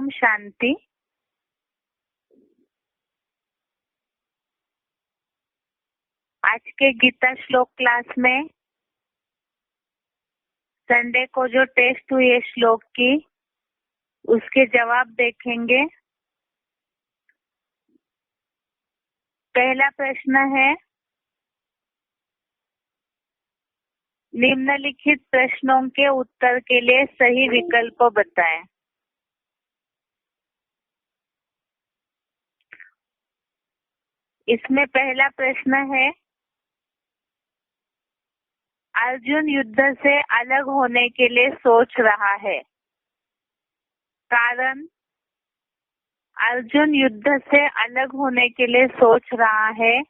ओम शांति। आज के गीता श्लोक क्लास में संडे को जो टेस्ट हुई है श्लोक की, उसके जवाब देखेंगे। पहला प्रश्न है, निम्नलिखित प्रश्नों के उत्तर के लिए सही विकल्प बताएं। इसमें पहला प्रश्न है, अर्जुन युद्ध से अलग होने के लिए सोच रहा है। कारण, अर्जुन युद्ध से अलग होने के लिए सोच रहा है।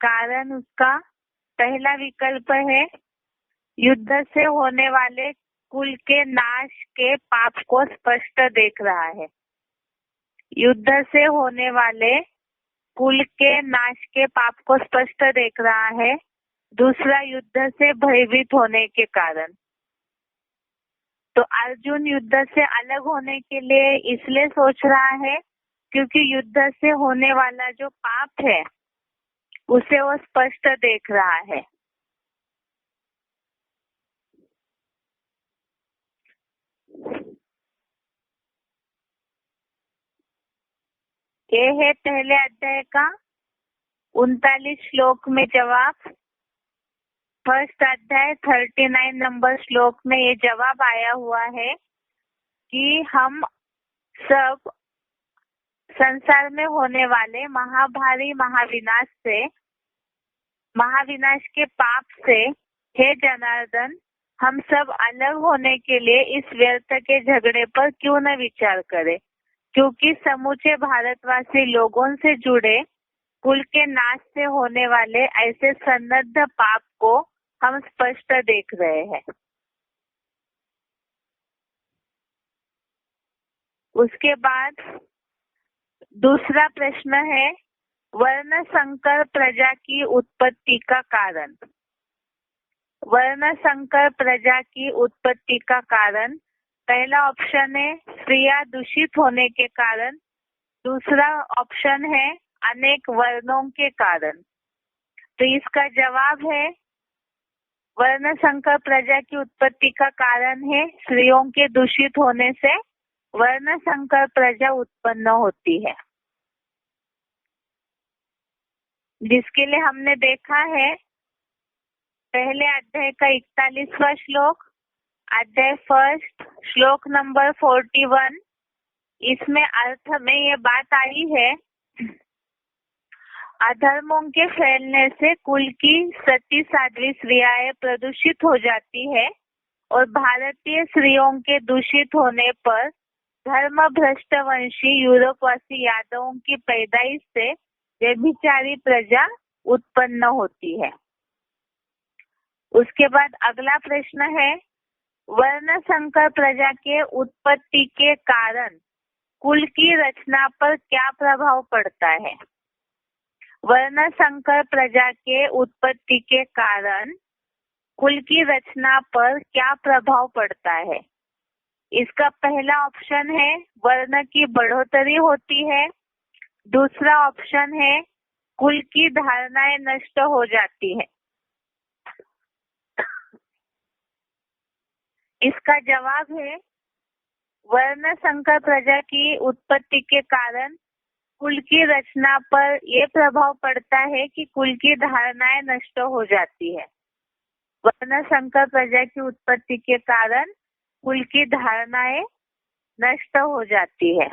कारण उसका पहला विकल्प है, युद्ध से होने वाले कुल के नाश के पाप को स्पष्ट देख रहा है। युद्ध से होने वाले कुल के नाश के पाप को स्पष्ट देख रहा है। दूसरा, युद्ध से भयभीत होने के कारण। तो अर्जुन युद्ध से अलग होने के लिए इसलिए सोच रहा है क्योंकि युद्ध से होने वाला जो पाप है उसे वो स्पष्ट देख रहा है। ये है पहले अध्याय का 39 श्लोक में जवाब। फर्स्ट अध्याय 39 नंबर श्लोक में ये जवाब आया हुआ है कि हम सब संसार में होने वाले महाभारी महाविनाश के पाप से, हे जनार्दन, हम सब अलग होने के लिए इस व्यर्थ के झगड़े पर क्यों न विचार करें, क्योंकि समूचे भारतवासी लोगों से जुड़े कुल के नाश से होने वाले ऐसे सन्नद्ध पाप को हम स्पष्ट देख रहे हैं। उसके बाद दूसरा प्रश्न है, वर्ण संकर प्रजा की उत्पत्ति का कारण। वर्ण संकर प्रजा की उत्पत्ति का कारण, पहला ऑप्शन है स्त्रियां दूषित होने के कारण। दूसरा ऑप्शन है अनेक वर्णों के कारण। तो इसका जवाब है, वर्ण संकर प्रजा की उत्पत्ति का कारण है स्त्रियों के दूषित होने से वर्ण संकर प्रजा उत्पन्न होती है। जिसके लिए हमने देखा है पहले अध्याय का 41वां श्लोक, अध्याय फर्स्ट श्लोक नंबर 41। इसमें अर्थ में ये बात आई है, अधर्मों के फैलने से कुल की सती साध्वी स्त्रियां प्रदूषित हो जाती है और भारतीय स्त्रियों के दूषित होने पर धर्म भ्रष्ट वंशी यूरोपवासी यादवों की पैदाइश से व्यभिचारी प्रजा उत्पन्न होती है। उसके बाद अगला प्रश्न है, वर्ण संकर प्रजा के उत्पत्ति के कारण कुल की रचना पर क्या प्रभाव पड़ता है। वर्ण संकर प्रजा के उत्पत्ति के कारण कुल की रचना पर क्या प्रभाव पड़ता है। इसका पहला ऑप्शन है वर्ण की बढ़ोतरी होती है। दूसरा ऑप्शन है कुल की धारणाएं नष्ट हो जाती है। इसका जवाब है, वर्ण संकर प्रजा की उत्पत्ति के कारण कुल की रचना पर यह प्रभाव पड़ता है कि कुल की धारणाएं नष्ट हो जाती है। वर्ण संकर प्रजा की उत्पत्ति के कारण कुल की धारणाएं नष्ट हो जाती है,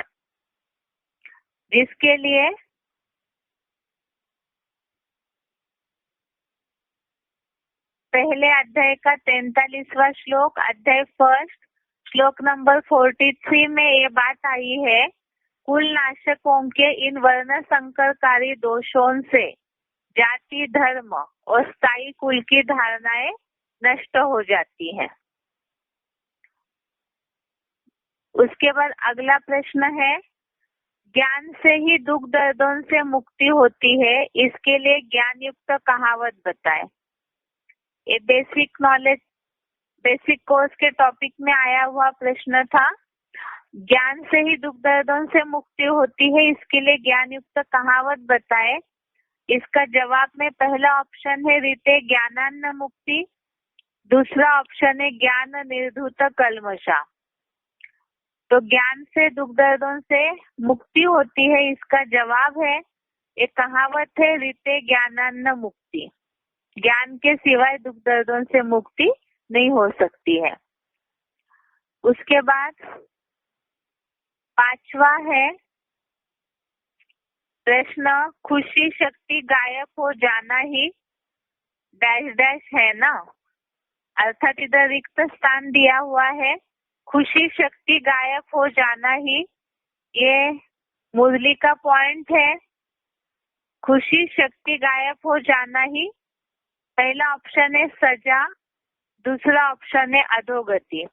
जिसके लिए पहले अध्याय का 43वां श्लोक, अध्याय फर्स्ट श्लोक नंबर 43 में ये बात आई है, कुल नाशकों के इन वर्ण संकरकारी दोषों से जाति, धर्म और स्थायी कुल की धारणाएं नष्ट हो जाती हैं। उसके बाद अगला प्रश्न है, ज्ञान से ही दुख दर्दों से मुक्ति होती है, इसके लिए ज्ञान युक्त कहावत बताएं। ये बेसिक कोर्स के टॉपिक में आया हुआ प्रश्न था। ज्ञान से ही दुख दर्दों से मुक्ति होती है, इसके लिए ज्ञान युक्त कहावत बताए। इसका जवाब में पहला ऑप्शन है रीते ज्ञानान्न मुक्ति, दूसरा ऑप्शन है ज्ञान निर्धूत कल्मषा। तो ज्ञान से दुख दर्दों से मुक्ति होती है, इसका जवाब है, एक कहावत है रीते ज्ञानान्न मुक्ति। ज्ञान के सिवाय दुख दर्दों से मुक्ति नहीं हो सकती है। उसके बाद पांचवा है प्रश्न, खुशी शक्ति गायब हो जाना ही डैश डैश है ना, अर्थात इधर रिक्त स्थान दिया हुआ है, खुशी शक्ति गायब हो जाना ही, ये मुरली का पॉइंट है। खुशी शक्ति गायब हो जाना ही, पहला ऑप्शन है सजा, दूसरा ऑप्शन है अधोगति।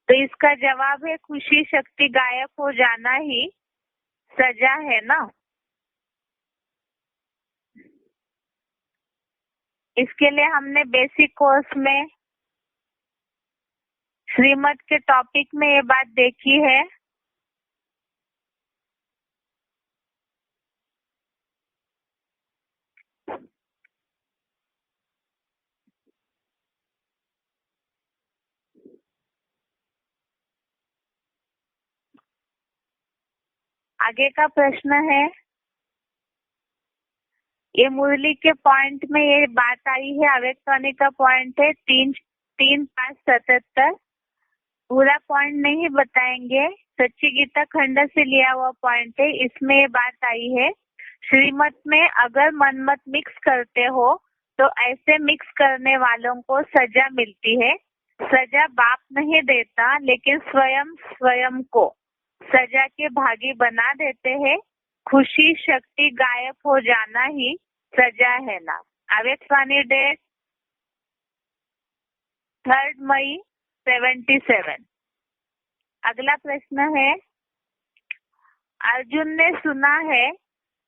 तो इसका जवाब है खुशी शक्ति गायब हो जाना ही सजा है ना। इसके लिए हमने बेसिक कोर्स में श्रीमत के टॉपिक में ये बात देखी है। आगे का प्रश्न है, ये मुरली के पॉइंट में ये बात आई है, अव्यक्तवाणी का पॉइंट है 3-5-77। पूरा पॉइंट नहीं बताएंगे, सच्ची गीता खंड से लिया हुआ पॉइंट है। इसमें ये बात आई है, श्रीमत में अगर मनमत मिक्स करते हो तो ऐसे मिक्स करने वालों को सजा मिलती है। सजा बाप नहीं देता, लेकिन स्वयं को सजा के भागी बना देते हैं। खुशी शक्ति गायब हो जाना ही सजा है ना। अव्यक्तवाणी डेट 3 मई 77। अगला प्रश्न है, अर्जुन ने सुना है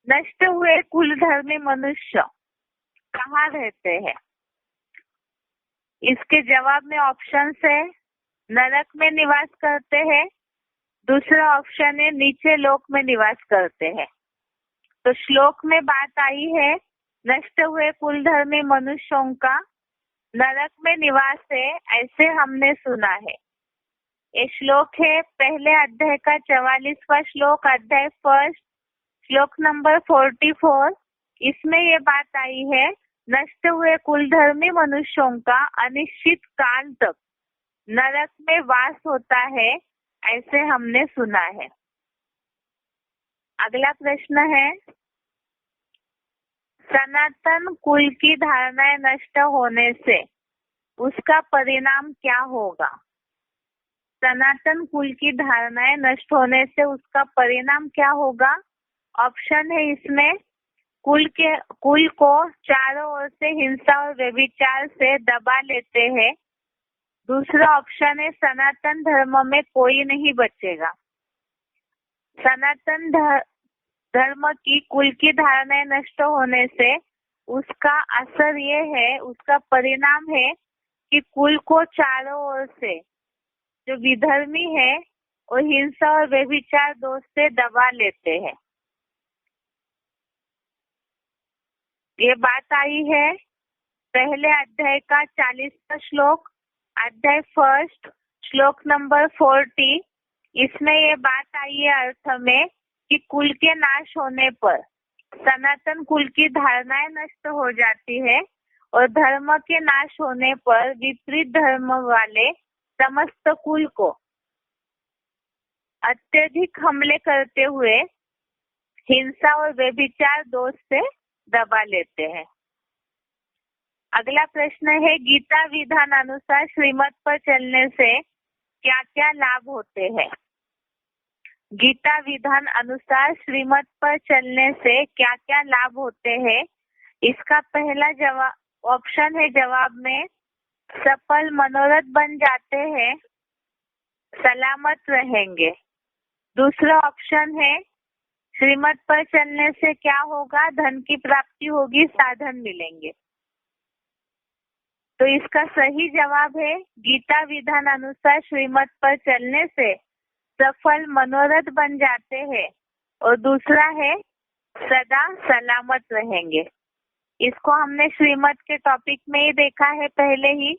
नष्ट हुए कुलधर्मी मनुष्य कहाँ रहते हैं। इसके जवाब में ऑप्शन है नरक में निवास करते हैं, दूसरा ऑप्शन है नीचे लोक में निवास करते हैं। तो श्लोक में बात आई है नष्ट हुए कुलधर्मी मनुष्यों का नरक में निवास है, ऐसे हमने सुना है। ये श्लोक है पहले अध्याय का 44वां श्लोक, अध्याय 1, श्लोक नंबर 44। इसमें ये बात आई है नष्ट हुए कुलधर्मी मनुष्यों का अनिश्चित काल तक नरक में वास होता है, ऐसे हमने सुना है। अगला प्रश्न है, सनातन कुल की धारणाएं नष्ट होने से उसका परिणाम क्या होगा। सनातन कुल की धारणाएं नष्ट होने से उसका परिणाम क्या होगा। ऑप्शन है इसमें कुल को चारों ओर से हिंसा और व्यभिचार से दबा लेते हैं। दूसरा ऑप्शन है सनातन धर्म में कोई नहीं बचेगा। सनातन धर्म की कुल की धारणाएं नष्ट होने से उसका असर ये है, उसका परिणाम है कि कुल को चारों ओर से जो विधर्मी है वो हिंसा और व्यभिचार दोष से दबा लेते हैं। ये बात आई है पहले अध्याय का 40वां श्लोक, अध्याय 1 श्लोक नंबर 40। इसमें ये बात आई है अर्थ में कि कुल के नाश होने पर सनातन कुल की धारणाएं नष्ट हो जाती है और धर्म के नाश होने पर विपरीत धर्म वाले समस्त कुल को अत्यधिक हमले करते हुए हिंसा और व्यभिचार दोष से दबा लेते हैं। अगला प्रश्न है, गीता विधान अनुसार श्रीमत पर चलने से क्या क्या लाभ होते हैं। गीता विधान अनुसार श्रीमत पर चलने से क्या क्या लाभ होते हैं। इसका पहला जवाब ऑप्शन है, जवाब में सफल मनोरथ बन जाते हैं, सलामत रहेंगे। दूसरा ऑप्शन है श्रीमत पर चलने से क्या होगा, धन की प्राप्ति होगी, साधन मिलेंगे। तो इसका सही जवाब है गीता विधान अनुसार श्रीमत पर चलने से सफल मनोरथ बन जाते हैं और दूसरा है सदा सलामत रहेंगे। इसको हमने श्रीमत के टॉपिक में ही देखा है पहले ही,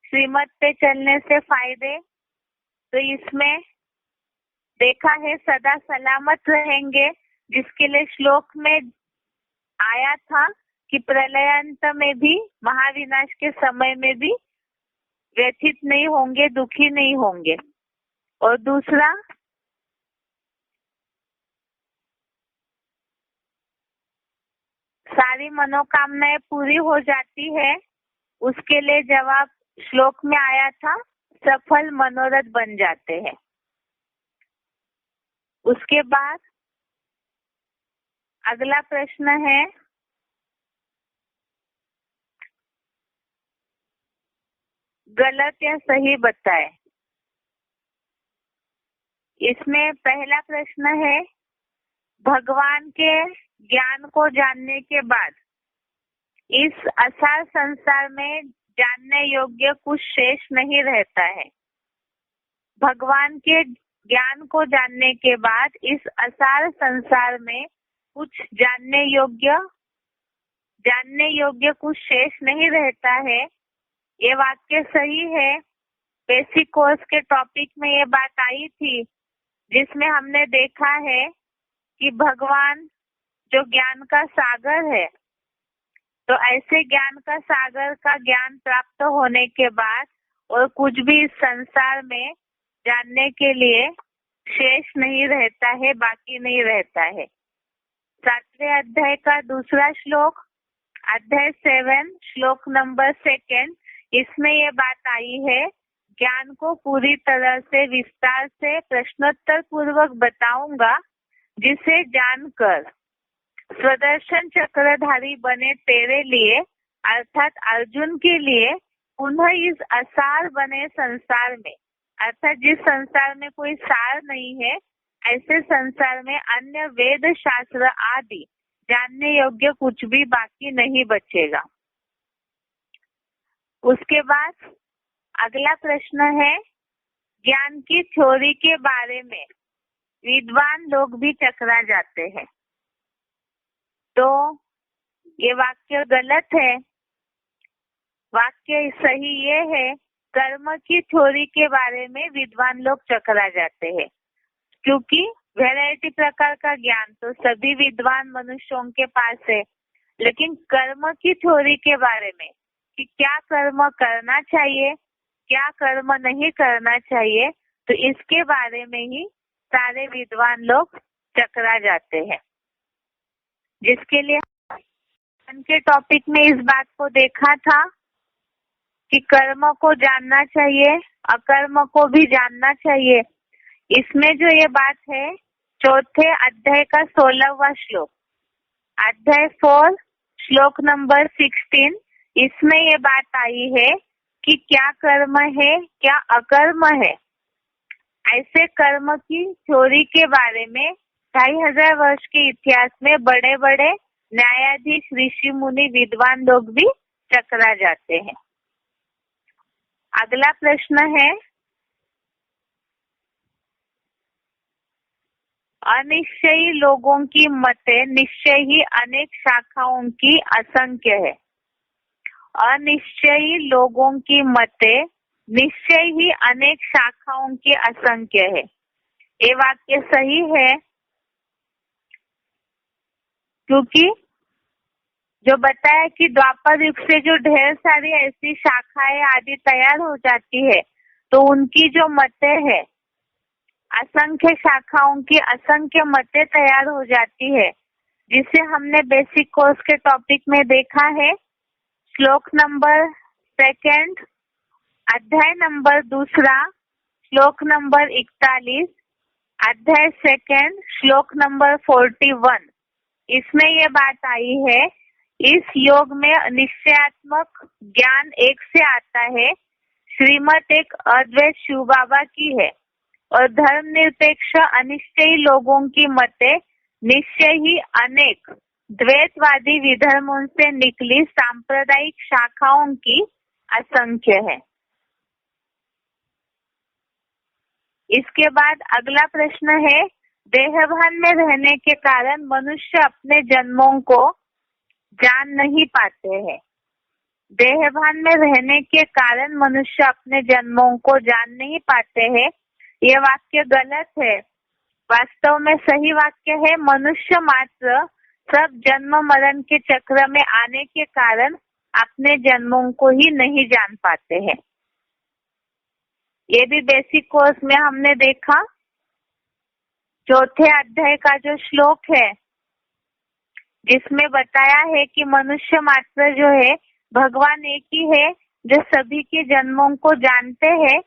श्रीमत पे चलने से फायदे। तो इसमें देखा है सदा सलामत रहेंगे, जिसके लिए श्लोक में आया था कि प्रलयांत में भी, महाविनाश के समय में भी व्यथित नहीं होंगे, दुखी नहीं होंगे। और दूसरा सारी मनोकामनाएं पूरी हो जाती है, उसके लिए जवाब श्लोक में आया था सफल मनोरथ बन जाते हैं। उसके बाद अगला प्रश्न है गलत या सही बताएं। इसमें पहला प्रश्न है भगवान के ज्ञान को जानने के बाद इस असार संसार में जानने योग्य कुछ शेष नहीं रहता है। भगवान के ज्ञान को जानने के बाद इस असार संसार में कुछ जानने योग्य कुछ शेष नहीं रहता है। ये वाक्य सही है। बेसिक कोर्स के टॉपिक में ये बात आई थी, जिसमें हमने देखा है कि भगवान जो ज्ञान का सागर है, तो ऐसे ज्ञान का सागर का ज्ञान प्राप्त होने के बाद और कुछ भी इस संसार में जानने के लिए शेष नहीं रहता है, बाकी नहीं रहता है। 7वें अध्याय का दूसरा श्लोक, अध्याय 7 श्लोक नंबर 2, इसमें ये बात आई है ज्ञान को पूरी तरह से विस्तार से प्रश्नोत्तर पूर्वक बताऊंगा, जिसे जानकर स्वदर्शन चक्रधारी बने तेरे लिए अर्थात अर्जुन के लिए पुनः इस असार बने संसार में, अर्थात जिस संसार में कोई सार नहीं है, ऐसे संसार में अन्य वेद शास्त्र आदि जानने योग्य कुछ भी बाकी नहीं बचेगा। उसके बाद अगला प्रश्न है ज्ञान की थ्योरी के बारे में विद्वान लोग भी चकरा जाते हैं। तो ये वाक्य गलत है। वाक्य सही ये है कर्म की थ्योरी के बारे में विद्वान लोग चकरा जाते हैं, क्योंकि वैरायटी प्रकार का ज्ञान तो सभी विद्वान मनुष्यों के पास है, लेकिन कर्म की थ्योरी के बारे में कि क्या कर्म करना चाहिए, क्या कर्म नहीं करना चाहिए, तो इसके बारे में ही सारे विद्वान लोग चकरा जाते हैं। जिसके लिए उनके टॉपिक में इस बात को देखा था कि कर्म को जानना चाहिए, अकर्म को भी जानना चाहिए। इसमें जो ये बात है 4थे अध्याय का 16वां श्लोक, अध्याय 4 श्लोक नंबर 16, इसमें ये बात आई है कि क्या कर्म है, क्या अकर्म है। ऐसे कर्म की थ्योरी के बारे में 2500 वर्ष के इतिहास में बड़े बड़े न्यायाधीश, ऋषि मुनि, विद्वान लोग भी चकरा जाते हैं। अगला प्रश्न है अनिश्चयी लोगों की मते निश्चय ही अनेक शाखाओं की असंख्य है। अनिश्चयी लोगों की मते निश्चय ही अनेक शाखाओं की असंख्य है। ये वाक्य सही है, क्योंकि जो बताया कि द्वापर युग से जो ढेर सारी ऐसी शाखाएं आदि तैयार हो जाती है, तो उनकी जो मतें है, असंख्य शाखाओं की असंख्य मतें तैयार हो जाती है, जिसे हमने बेसिक कोर्स के टॉपिक में देखा है। श्लोक नंबर 2, अध्याय नंबर 2, श्लोक नंबर 41, अध्याय 2 श्लोक नंबर 41, इसमें ये बात आई है इस योग में निश्चयात्मक ज्ञान एक से आता है। श्रीमत एक अद्वैत शिव बाबा की है और धर्मनिरपेक्ष अनिश्चयी लोगों की मते निश्चय ही अनेक द्वैतवादी विधर्मों से निकली सांप्रदायिक शाखाओं की असंख्य है। इसके बाद अगला प्रश्न है, देहभान में रहने के कारण मनुष्य अपने जन्मों को जान नहीं पाते हैं। देहभान में रहने के कारण मनुष्य अपने जन्मों को जान नहीं पाते हैं। यह वाक्य गलत है। वास्तव में सही वाक्य है, मनुष्य मात्र सब जन्म मरण के चक्र में आने के कारण अपने जन्मों को ही नहीं जान पाते हैं। ये भी बेसिक कोर्स में हमने देखा। चौथे अध्याय का जो श्लोक है जिसमें बताया है कि मनुष्य मात्र जो है भगवान एक ही है जो सभी के जन्मों को जानते हैं।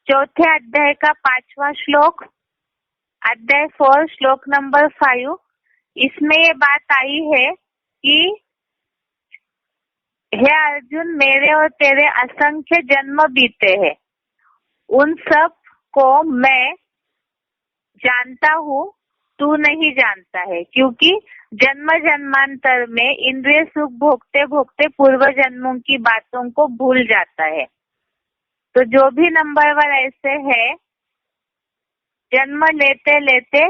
चौथे अध्याय का 5वां श्लोक, अध्याय 4 श्लोक नंबर 5, इसमें ये बात आई है कि हे अर्जुन, मेरे और तेरे असंख्य जन्म बीते हैं, उन सब को मैं जानता हूँ, तू नहीं जानता है, क्योंकि जन्म जन्मांतर में इंद्रिय सुख भोगते भोगते पूर्व जन्मों की बातों को भूल जाता है। तो जो भी नंबरवर ऐसे है, जन्म लेते लेते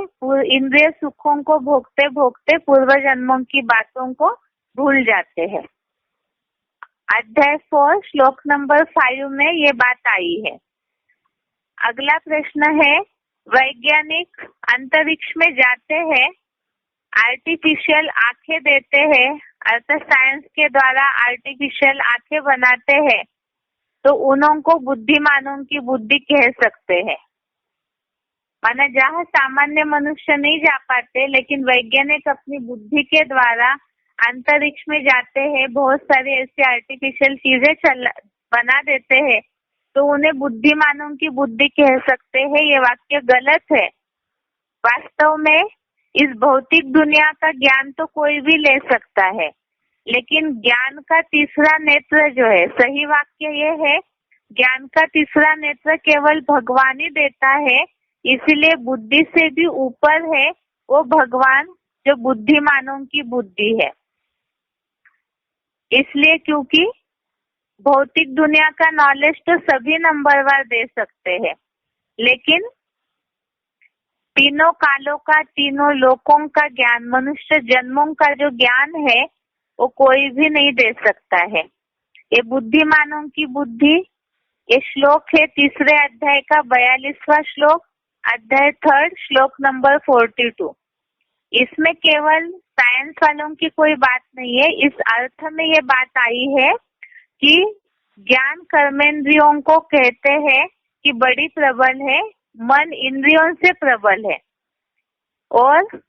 इंद्रिय सुखों को भोगते भोगते पूर्व जन्मों की बातों को भूल जाते हैं। अध्याय 4 श्लोक नंबर 5 में ये बात आई है। अगला प्रश्न है, वैज्ञानिक अंतरिक्ष में जाते हैं, आर्टिफिशियल आंखें देते हैं, अर्थात साइंस के द्वारा आर्टिफिशियल आंखें बनाते हैं, तो उन्हों को बुद्धिमानों की बुद्धि कह सकते हैं। माना जहाँ सामान्य मनुष्य नहीं जा पाते, लेकिन वैज्ञानिक अपनी बुद्धि के द्वारा अंतरिक्ष में जाते हैं, बहुत सारी ऐसी आर्टिफिशियल चीजें बना देते हैं, तो उन्हें बुद्धिमानों की बुद्धि कह सकते हैं। ये वाक्य गलत है। वास्तव में इस भौतिक दुनिया का ज्ञान तो कोई भी ले सकता है, लेकिन ज्ञान का तीसरा नेत्र जो है, सही वाक्य ये है, ज्ञान का तीसरा नेत्र केवल भगवान ही देता है। इसीलिए बुद्धि से भी ऊपर है वो भगवान जो बुद्धिमानों की बुद्धि है। इसलिए क्योंकि भौतिक दुनिया का नॉलेज तो सभी नंबरवार दे सकते हैं, लेकिन तीनों कालों का, तीनों लोकों का ज्ञान, मनुष्य जन्मों का जो ज्ञान है वो कोई भी नहीं दे सकता है। ये बुद्धिमानों की बुद्धि, ये श्लोक है तीसरे अध्याय का 42वां श्लोक, अध्याय 3 श्लोक नंबर 42। इसमें केवल साइंस वालों की कोई बात नहीं है। इस अर्थ में ये बात आई है कि ज्ञान कर्मेंद्रियों को कहते हैं कि बड़ी प्रबल है, मन इंद्रियों से प्रबल है, और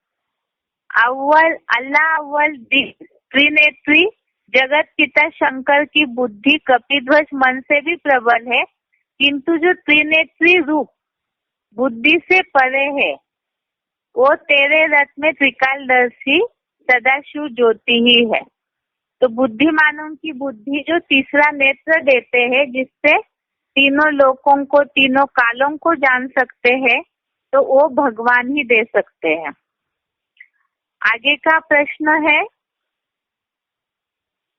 अव्वल त्रिनेत्री जगत पिता शंकर की बुद्धि कपिध्वज मन से भी प्रबल है, किंतु जो त्रिनेत्री रूप बुद्धि से परे है वो तेरे रथ में त्रिकालदर्शी सदाशिव ज्योति ही है। तो बुद्धिमानों की बुद्धि जो तीसरा नेत्र देते हैं, जिससे तीनों लोकों को, तीनों कालों को जान सकते हैं, तो वो भगवान ही दे सकते हैं। आगे का प्रश्न है,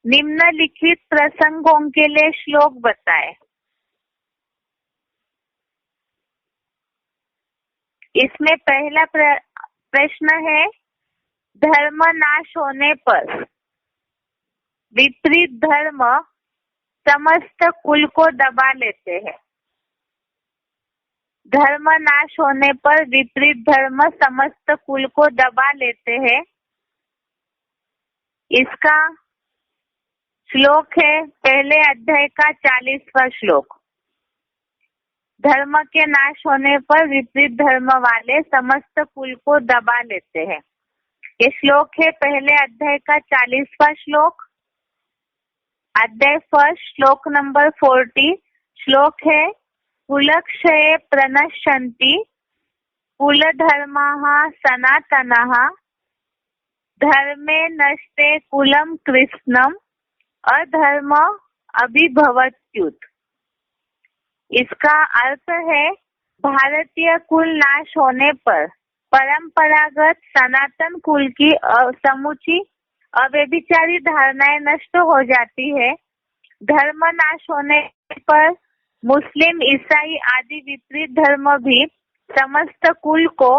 निम्नलिखित प्रसंगों के लिए श्लोक बताएं। इसमें पहला प्रश्न है, धर्म नाश होने पर विपरीत धर्म समस्त कुल को दबा लेते हैं। धर्म नाश होने पर विपरीत धर्म समस्त कुल को दबा लेते हैं। इसका श्लोक है पहले अध्याय का 40वां श्लोक। धर्म के नाश होने पर विपरीत धर्म वाले समस्त कुल को दबा लेते हैं। ये श्लोक है पहले अध्याय का 40वां श्लोक, अध्याय 1 श्लोक नंबर 40। श्लोक है, कुलक्षये प्रणश्यन्ति कुलधर्माः सनातनः धर्मे नष्टे कुलम कृष्णम अधर्म अभिभवत्युत। इसका अर्थ है, भारतीय कुल नाश होने पर परंपरागत सनातन कुल की समूची अव्यभिचारी धारणाएं नष्ट हो जाती है। धर्म नाश होने पर मुस्लिम, ईसाई आदि विपरीत धर्म भी समस्त कुल को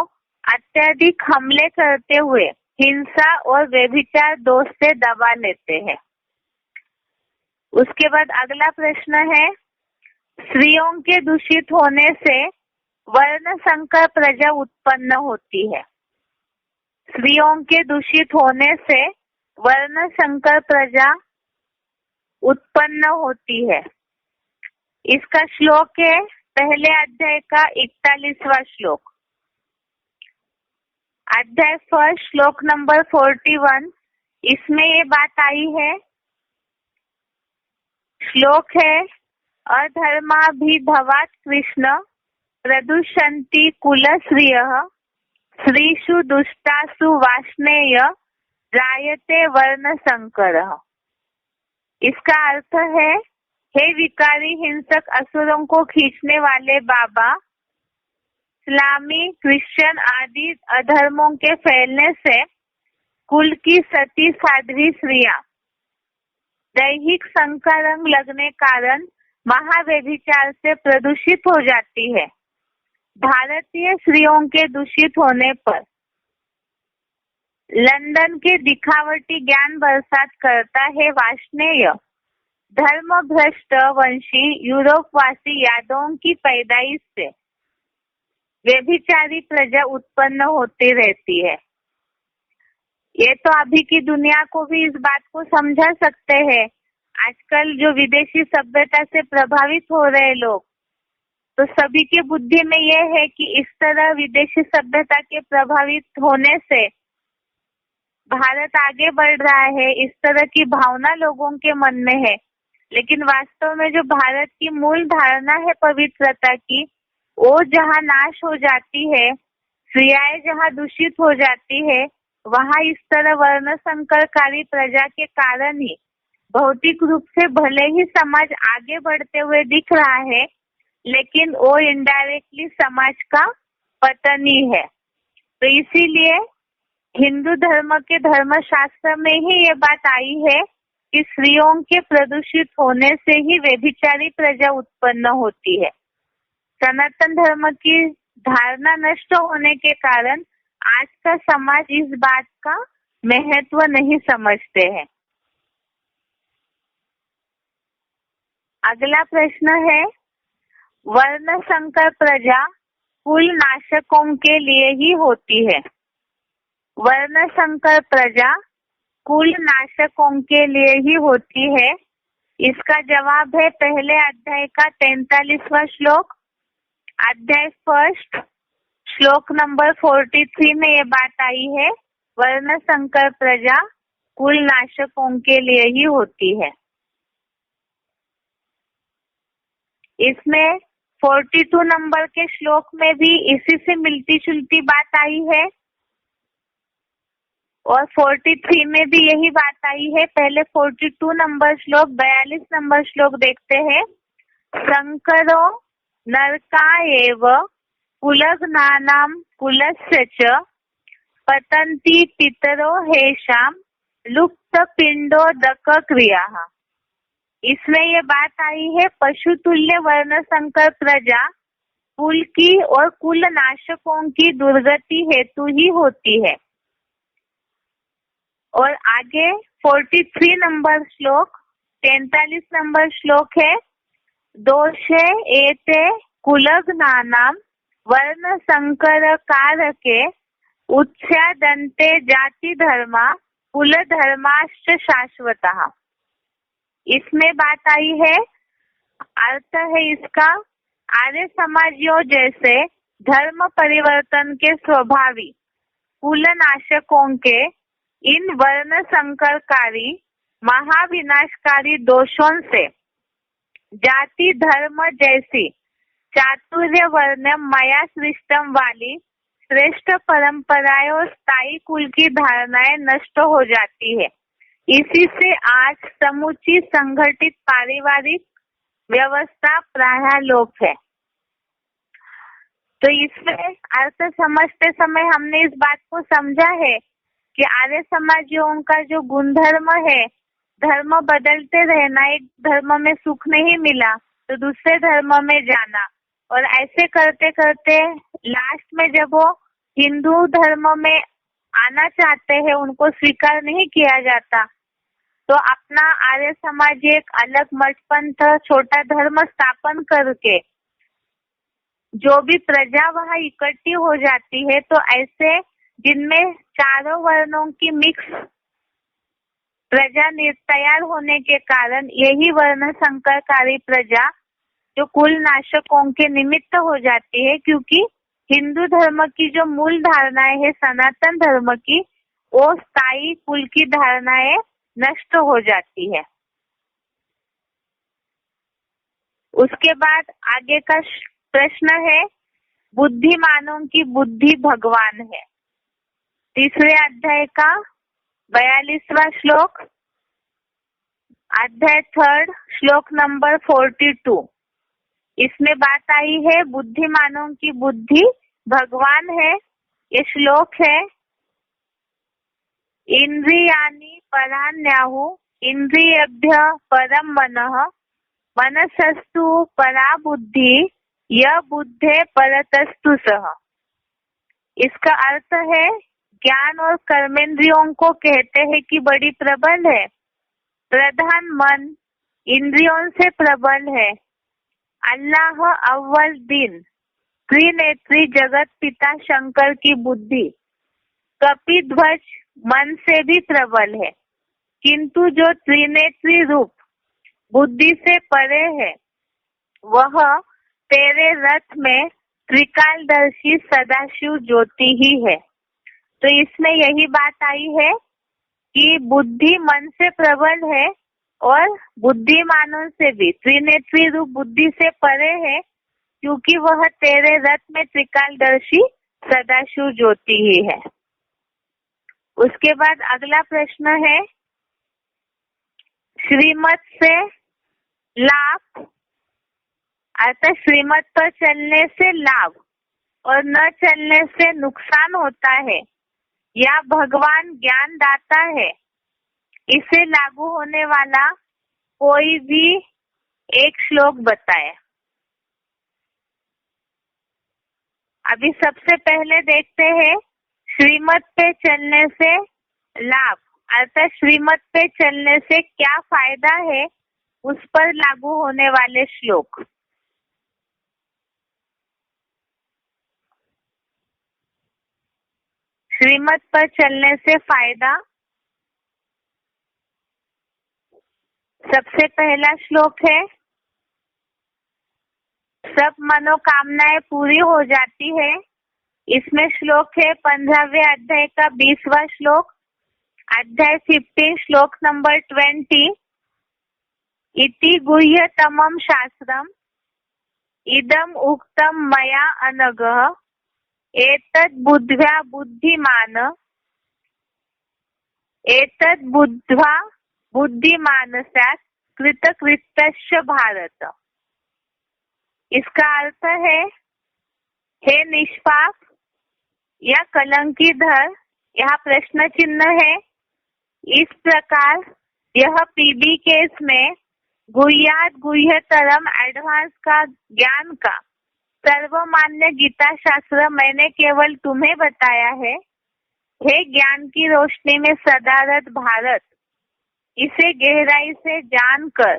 अत्यधिक हमले करते हुए हिंसा और व्यभिचार दोष से दबा लेते हैं। उसके बाद अगला प्रश्न है, स्त्रियों के दूषित होने से वर्ण संकर प्रजा उत्पन्न होती है। स्त्रियों के दूषित होने से वर्ण संकर प्रजा उत्पन्न होती है। इसका श्लोक है पहले अध्याय का 41वां श्लोक। अध्याय फर्स्ट श्लोक नंबर 41, इसमें ये बात आई है। श्लोक है, अधर्माभिधवात् कृष्ण प्रदुषन्ति कुलश्रियः स्त्रीषु दुष्टासु वार्ष्णेय जायते वर्ण संकरः। इसका अर्थ है, हे विकारी हिंसक असुरों को खींचने वाले बाबा, इस्लामी, क्रिश्चियन आदि अधर्मों के फैलने से कुल की सती साध्वी स्त्रियां दैहिक संकरंग लगने कारण महाव्यभिचार से प्रदूषित हो जाती है। भारतीय स्त्रियों के दूषित होने पर लंदन के दिखावटी ज्ञान बरसात करता है वार्ष्णेय धर्म भ्रष्ट वंशी यूरोपवासी यादवों की पैदाइश से व्यभिचारी प्रजा उत्पन्न होती रहती है। ये तो अभी की दुनिया को भी इस बात को समझा सकते हैं। आजकल जो विदेशी सभ्यता से प्रभावित हो रहे लोग, तो सभी के बुद्धि में यह है कि इस तरह विदेशी सभ्यता के प्रभावित होने से भारत आगे बढ़ रहा है, इस तरह की भावना लोगों के मन में है। लेकिन वास्तव में जो भारत की मूल धारणा है पवित्रता की, वो जहाँ नाश हो जाती है, स्त्रियाएं जहाँ दूषित हो जाती है, वहाँ इस तरह वर्ण संकरकारी प्रजा के कारण ही भौतिक रूप से भले ही समाज आगे बढ़ते हुए दिख रहा है, लेकिन वो इनडायरेक्टली समाज का पतन ही है। तो इसीलिए हिंदू धर्म के धर्मशास्त्र में ही ये बात आई है कि स्त्रियों के प्रदूषित होने से ही व्यभिचारी प्रजा उत्पन्न होती है। सनातन धर्म की धारणा नष्ट होने के कारण आज का समाज इस बात का महत्व नहीं समझते हैं। अगला प्रश्न है, वर्ण संकर प्रजा कुल नाशकों के लिए ही होती है। वर्ण संकर प्रजा कुल नाशकों के लिए ही होती है। इसका जवाब है पहले अध्याय का 43वां श्लोक। अध्याय फर्स्ट श्लोक नंबर 43 में ये बात आई है, वर्ण संकर प्रजा कुल नाशकों के लिए ही होती है। इसमें 42 नंबर के श्लोक में भी इसी से मिलती जुलती बात आई है और 43 में भी यही बात आई है। पहले 42 नंबर श्लोक 42 नंबर श्लोक देखते हैं। संकरो नरका एव कुलघ्नानां कुलस्य च पतन्ति पितरो हेषां लुप्त पिंडोदक क्रियाः। इसमें ये बात आई है, पशुतुल्य वर्ण संकर प्रजा कुल की और कुल नाशकों की दुर्गति हेतु ही होती है। और आगे 43 नंबर श्लोक 43 नंबर श्लोक है, दोषे एते कुलघ्नानां वर्ण संकर कारके उत्स्यादन्ते जाति धर्मा कुल धर्माश्च शाश्वतः। इसमें बात आई है, अर्थ है इसका, आर्य समाजियों जैसे धर्म परिवर्तन के स्वभावी कुल नाशकों के इन वर्ण संकरकारी महाविनाशकारी दोषों से जाति धर्म जैसी चातुर्य वर्ण माया सृष्टम वाली श्रेष्ठ परंपराएं और स्थायी कुल की धारणाएं नष्ट हो जाती है। इसी से आज समुचित संगठित पारिवारिक व्यवस्था प्रायः लोप है। तो इसमें अर्थ समझते समय हमने इस बात को समझा है कि आर्य समाजियों का जो गुणधर्म है, धर्म बदलते रहना, एक धर्म में सुख नहीं मिला तो दूसरे धर्म में जाना, और ऐसे करते करते लास्ट में जब वो हिंदू धर्म में आना चाहते हैं, उनको स्वीकार नहीं किया जाता, तो अपना आर्य समाज एक अलग मठ पंथ छोटा धर्म स्थापन करके जो भी प्रजा वहां इकट्ठी हो जाती है, तो ऐसे जिनमें चारों वर्णों की मिक्स प्रजा तैयार होने के कारण यही वर्ण संकरकारी प्रजा जो कुल नाशकों के निमित्त हो जाती है, क्योंकि हिंदू धर्म की जो मूल धारणाएं है सनातन धर्म की, वो स्थायी कुल की धारणाएं नष्ट हो जाती है। उसके बाद आगे का प्रश्न है, बुद्धिमानों की बुद्धि भगवान है। तीसरे अध्याय का 42वां श्लोक, अध्याय 3 श्लोक नंबर 42। इसमें बात आई है बुद्धिमानों की बुद्धि भगवान है। ये श्लोक है, इंद्रियाणि पराण्याहु इंद्रियेभ्य परम मनः मनसस्तु परा बुद्धि य बुद्धे परतस्तु सः। इसका अर्थ है, ज्ञान और कर्मेंद्रियों को कहते हैं कि बड़ी प्रबल है, प्रधान मन इंद्रियों से प्रबल है। अल्लाह अव्वल दिन त्रिनेत्री जगत पिता शंकर की बुद्धि कपिध्वज मन से भी प्रबल है, किंतु जो त्रिनेत्री रूप बुद्धि से परे है वह तेरे रथ में त्रिकालदर्शी सदाशिव ज्योति ही है। तो इसमें यही बात आई है कि बुद्धि मन से प्रबल है और बुद्धिमानों से भी त्रिनेत्री रूप बुद्धि से परे है, क्योंकि वह तेरे रथ में त्रिकालदर्शी सदाशिव ज्योति ही है। उसके बाद अगला प्रश्न है, श्रीमत से लाभ अर्थात श्रीमत पर चलने से लाभ और न चलने से नुकसान होता है, या भगवान ज्ञान दाता है, इसे लागू होने वाला कोई भी एक श्लोक बताए। अभी सबसे पहले देखते हैं श्रीमत पे चलने से लाभ अर्थात श्रीमत पे चलने से क्या फायदा है, उस पर लागू होने वाले श्लोक। श्रीमत पर चलने से फायदा, सबसे पहला श्लोक है, सब मनोकामनाएं पूरी हो जाती है। इसमें श्लोक है 15वें अध्याय का 20वां श्लोक, अध्याय 15 श्लोक नंबर 20। इति गुह्यतमं शास्त्रम इदम उक्तम मया अनघः एतद् बुद्ध्वा बुद्धिमान एतद् बुद्ध्वा बुद्धिमानस्यात् कृतकृत्यस्य भारत। इसका अर्थ है, हे निष्पाप या कलंकीधर, यह प्रश्न चिन्ह है। इस प्रकार यह पीबी केस में गुह्यात गुह्यतरम एडवांस का ज्ञान का सर्वमान्य गीता शास्त्र मैंने केवल तुम्हें बताया है। हे ज्ञान की रोशनी में सदारत भारत, इसे गहराई से जानकर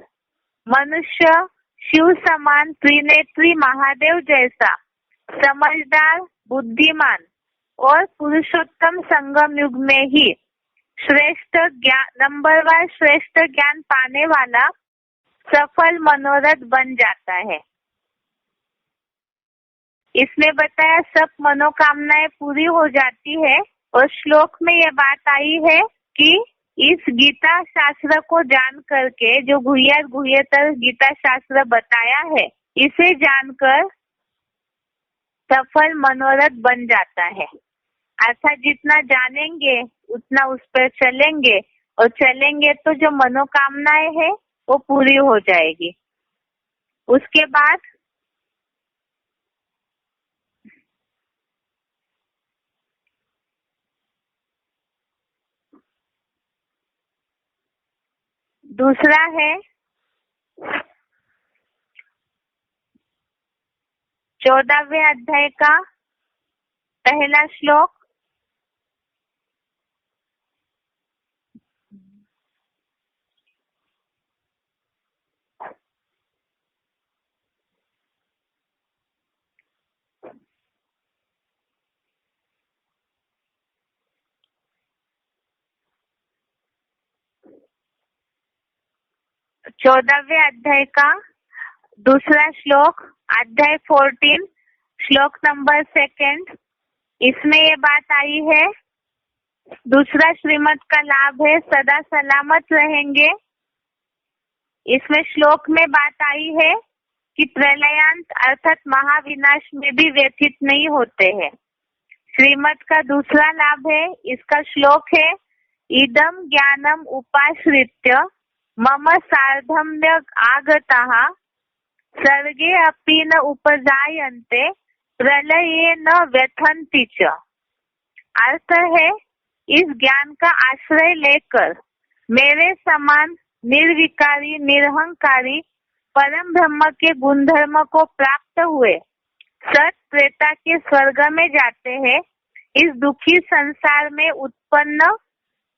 मनुष्य शिव समान त्रिनेत्री महादेव जैसा समझदार, बुद्धिमान और पुरुषोत्तम संगम युग में ही श्रेष्ठ ज्ञान नंबरवार श्रेष्ठ ज्ञान पाने वाला सफल मनोरथ बन जाता है। इसमें बताया सब मनोकामनाएं पूरी हो जाती है, और श्लोक में यह बात आई है कि इस गीता शास्त्र को जान करके जो गुह्यतर गीता शास्त्र बताया है, इसे जानकर सफल मनोरथ बन जाता है। अर्थात जितना जानेंगे उतना उस पर चलेंगे, और चलेंगे तो जो मनोकामनाएं है वो पूरी हो जाएगी। उसके बाद दूसरा है, 14वें अध्याय का पहला श्लोक। चौदहवें अध्याय का दूसरा श्लोक, अध्याय 14, श्लोक नंबर 2। इसमें ये बात आई है, दूसरा श्रीमत का लाभ है सदा सलामत रहेंगे। इसमें श्लोक में बात आई है कि प्रलयांत अर्थात महाविनाश में भी व्यथित नहीं होते हैं। श्रीमत का दूसरा लाभ है, इसका श्लोक है, इदम ज्ञानम उपाश्रित्य मम सार्धम्य आगताः सर्गे अपि न उपजायन्ते प्रलये न व्यथन्ति च। अर्थ है, इस ज्ञान का आश्रय लेकर मेरे समान निर्विकारी निरहंकारी परम ब्रह्म के गुणधर्म को प्राप्त हुए सत त्रेता के स्वर्ग में जाते हैं, इस दुखी संसार में उत्पन्न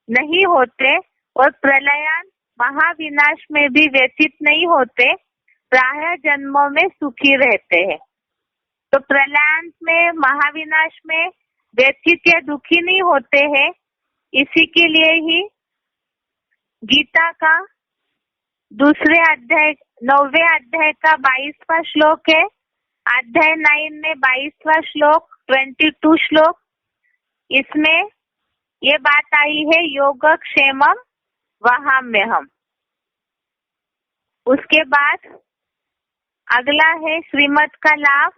नहीं होते और प्रलयान महाविनाश में भी व्यथित नहीं होते, प्रायः जन्मों में सुखी रहते हैं। तो प्रलयांत में महाविनाश में व्यथित या दुखी नहीं होते हैं, इसी के लिए ही गीता का दूसरे अध्याय 9वें अध्याय का 22वां श्लोक है, अध्याय 9 में 22वां श्लोक 22 श्लोक। इसमें ये बात आई है, योगक्षेमम वहाम्यहम्। उसके बाद अगला है श्रीमत का लाभ,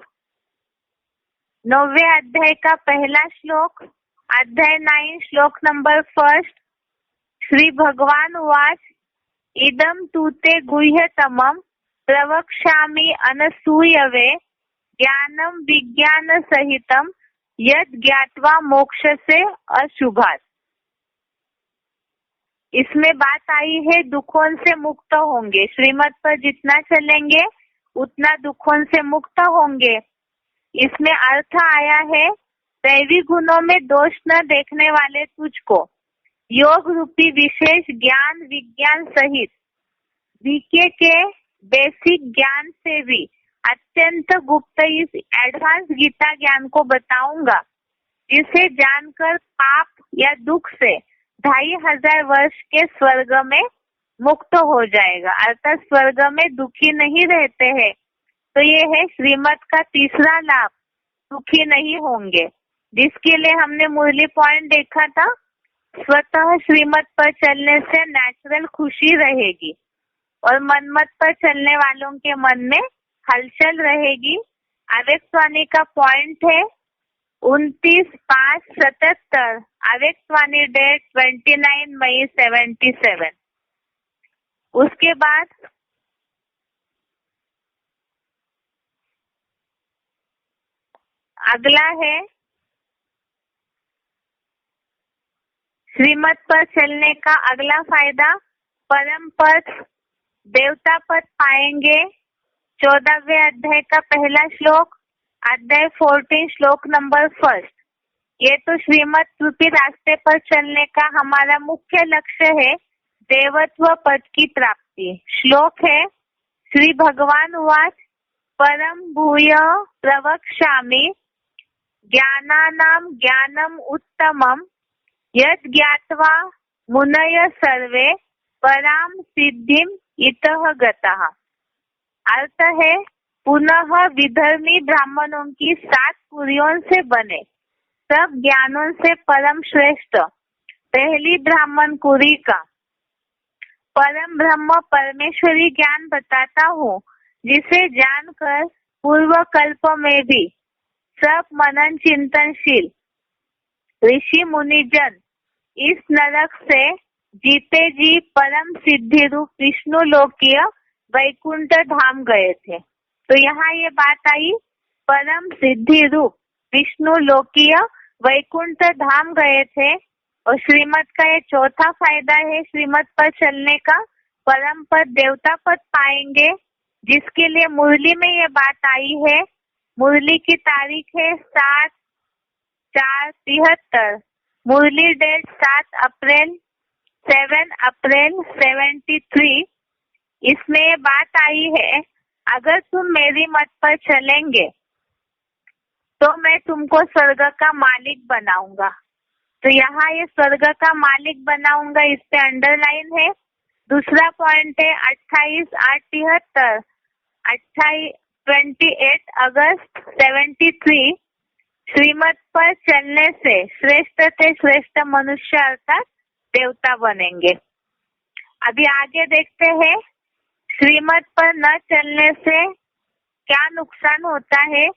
9वें अध्याय का पहला श्लोक, अध्याय 9 श्लोक नंबर 1। श्री भगवान उवाच, इदं तूते गुह्यतमं प्रवक्ष्यामि अनसूयवे ज्ञानं विज्ञान सहितं यद् ज्ञात्वा मोक्षसे अशुभात्। इसमें बात आई है, दुखों से मुक्त होंगे। श्रीमत पर जितना चलेंगे उतना दुखों से मुक्त होंगे। इसमें अर्थ आया है, दैवी गुणों में दोष न देखने वाले तुझको योग रूपी विशेष ज्ञान विज्ञान सहित वीके के बेसिक ज्ञान से भी अत्यंत गुप्त इस एडवांस गीता ज्ञान को बताऊंगा, जिसे जानकर पाप या दुख से 2500 वर्ष के स्वर्ग में मुक्त हो जाएगा, अर्थात स्वर्ग में दुखी नहीं रहते हैं। तो ये है श्रीमत का तीसरा लाभ, दुखी नहीं होंगे, जिसके लिए हमने मुरली पॉइंट देखा था, स्वतः श्रीमत पर चलने से नेचुरल खुशी रहेगी और मनमत पर चलने वालों के मन में हलचल रहेगी। अव्यक्तवाणी का पॉइंट है 29/5/77, अव्यक्तवाणी डेट 29 मई 77। उसके बाद अगला है, श्रीमत पर चलने का अगला फायदा, परम पद देवता पद पाएंगे। 14वें अध्याय का पहला श्लोक, अध्याय 14 श्लोक नंबर 1। ये तो श्रीमत रूपी रास्ते पर चलने का हमारा मुख्य लक्ष्य है, देवत्व पद की प्राप्ति। श्लोक है, श्री भगवान उवाच, परम भूय प्रवक्ष्यामि ज्ञानानां ज्ञानम उत्तमम यद् ज्ञात्वा मुनय सर्वे पराम सिद्धिम इतः गतः। अर्थ है, पुनः विधर्मी ब्राह्मणों की 7 पुरियों से बने सब ज्ञानों से परम श्रेष्ठ पहली ब्राह्मण कुरी का परम ब्रह्म परमेश्वरी ज्ञान बताता हूँ, जिसे जानकर पूर्व कल्प में भी सब मनन चिंतनशील ऋषि मुनिजन इस नरक से जीते जी परम सिद्धि रूप विष्णु लोकीय वैकुंठ धाम गए थे। तो यहाँ ये बात आई, परम सिद्धि रूप विष्णु लोकीय वैकुंठ धाम गए थे। और श्रीमत का ये चौथा फायदा है, श्रीमत पर चलने का, परम पद देवता पद पाएंगे, जिसके लिए मुरली में ये बात आई है, मुरली की तारीख है 7/4/73। मुरली डेट 7 अप्रैल 73। इसमें ये बात आई है, अगर तुम मेरी मत पर चलेंगे तो मैं तुमको स्वर्ग का मालिक बनाऊंगा। तो यहाँ ये स्वर्ग का मालिक बनाऊंगा, इस पे अंडरलाइन है। दूसरा पॉइंट है 28/8/73, 28 अगस्त 73। श्रीमत पर चलने से श्रेष्ठ से श्रेष्ठ मनुष्य अर्थात देवता बनेंगे। अभी आगे देखते हैं, श्रीमत पर न चलने से क्या नुकसान होता है,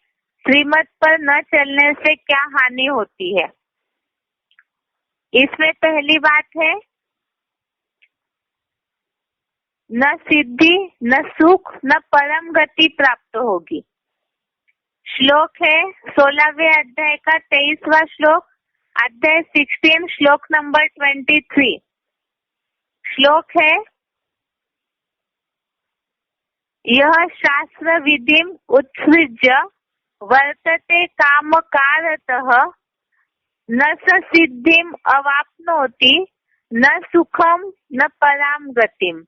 श्रीमत पर न चलने से क्या हानि होती है। इसमें पहली बात है, न सिद्धि, न सुख, न परम गति प्राप्त होगी। श्लोक है 16वें अध्याय का 23वां श्लोक, अध्याय 16, श्लोक नंबर 23। श्लोक है, यह शास्त्र विधिम उत्सृज्य वर्तते कामकारतः न स सिद्धिम अवाप्नोति न सुखम न पराम गतिम।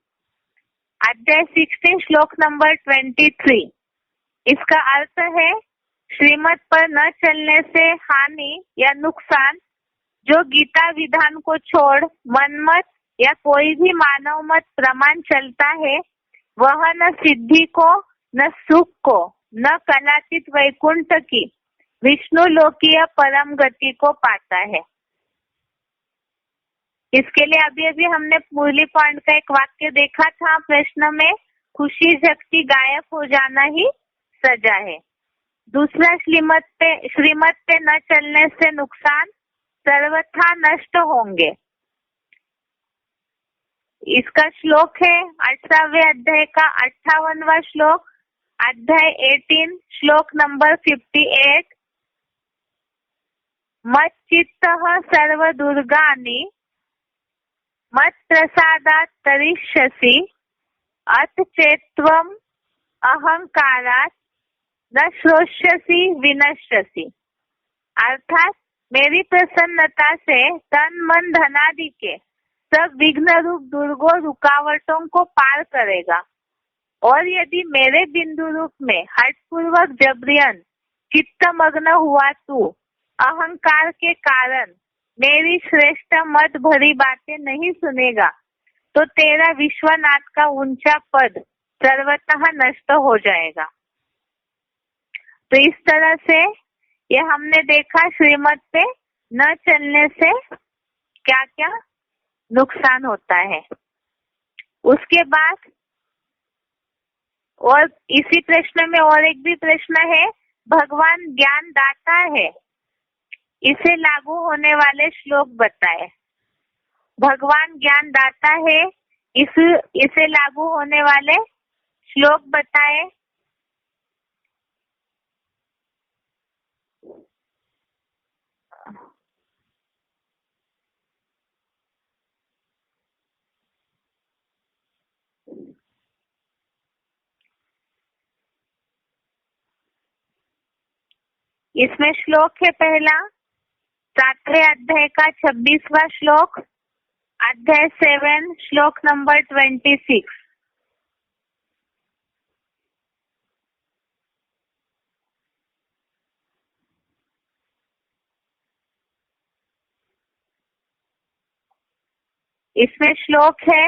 अध्याय 16 श्लोक नंबर 23। इसका अर्थ है, श्रीमत पर न चलने से हानि या नुकसान, जो गीता विधान को छोड़ मनमत या कोई भी मानव मत प्रमाण चलता है, वह न सिद्धि को, न सुख को, न कलातीत वैकुंठ की विष्णु लोकीय परम गति को पाता है। इसके लिए अभी अभी हमने मुरली पॉइंट का एक वाक्य देखा था प्रश्न में, खुशी झकती गायब हो जाना ही सजा है। दूसरा, श्रीमत पे न चलने से नुकसान सर्वथा नष्ट होंगे। इसका श्लोक है 18वें अध्याय का 58वां श्लोक, अध्याय 18, श्लोक नंबर 58। मत चित्तः सर्व दुर्गानि मत प्रसादात् तरिष्यसि अथ चेत्त्वम् अहंकारात् न श्रोष्यसि विनश्यसि। अर्थात मेरी प्रसन्नता से तन मन धनादि के सब विघ्न रूप दुर्गों रुकावटों को पार करेगा, और यदि मेरे बिंदु रूप में हठपूर्वक जबरियन चित्त मग्न हुआ तू अहंकार के कारण मेरी श्रेष्ठ मत भरी बातें नहीं सुनेगा, तो तेरा विश्वनाथ का ऊंचा पद सर्वतः नष्ट हो जाएगा। तो इस तरह से ये हमने देखा, श्रीमत पे न चलने से क्या क्या नुकसान होता है। उसके बाद और इसी प्रश्न में और एक भी प्रश्न है, भगवान ज्ञान दाता है, इसे लागू होने वाले श्लोक बताए। भगवान ज्ञान दाता है, इसे लागू होने वाले श्लोक बताए। इसमें श्लोक है पहला 7वें अध्याय का 26वां श्लोक, अध्याय 7, श्लोक नंबर 26। इसमें श्लोक है,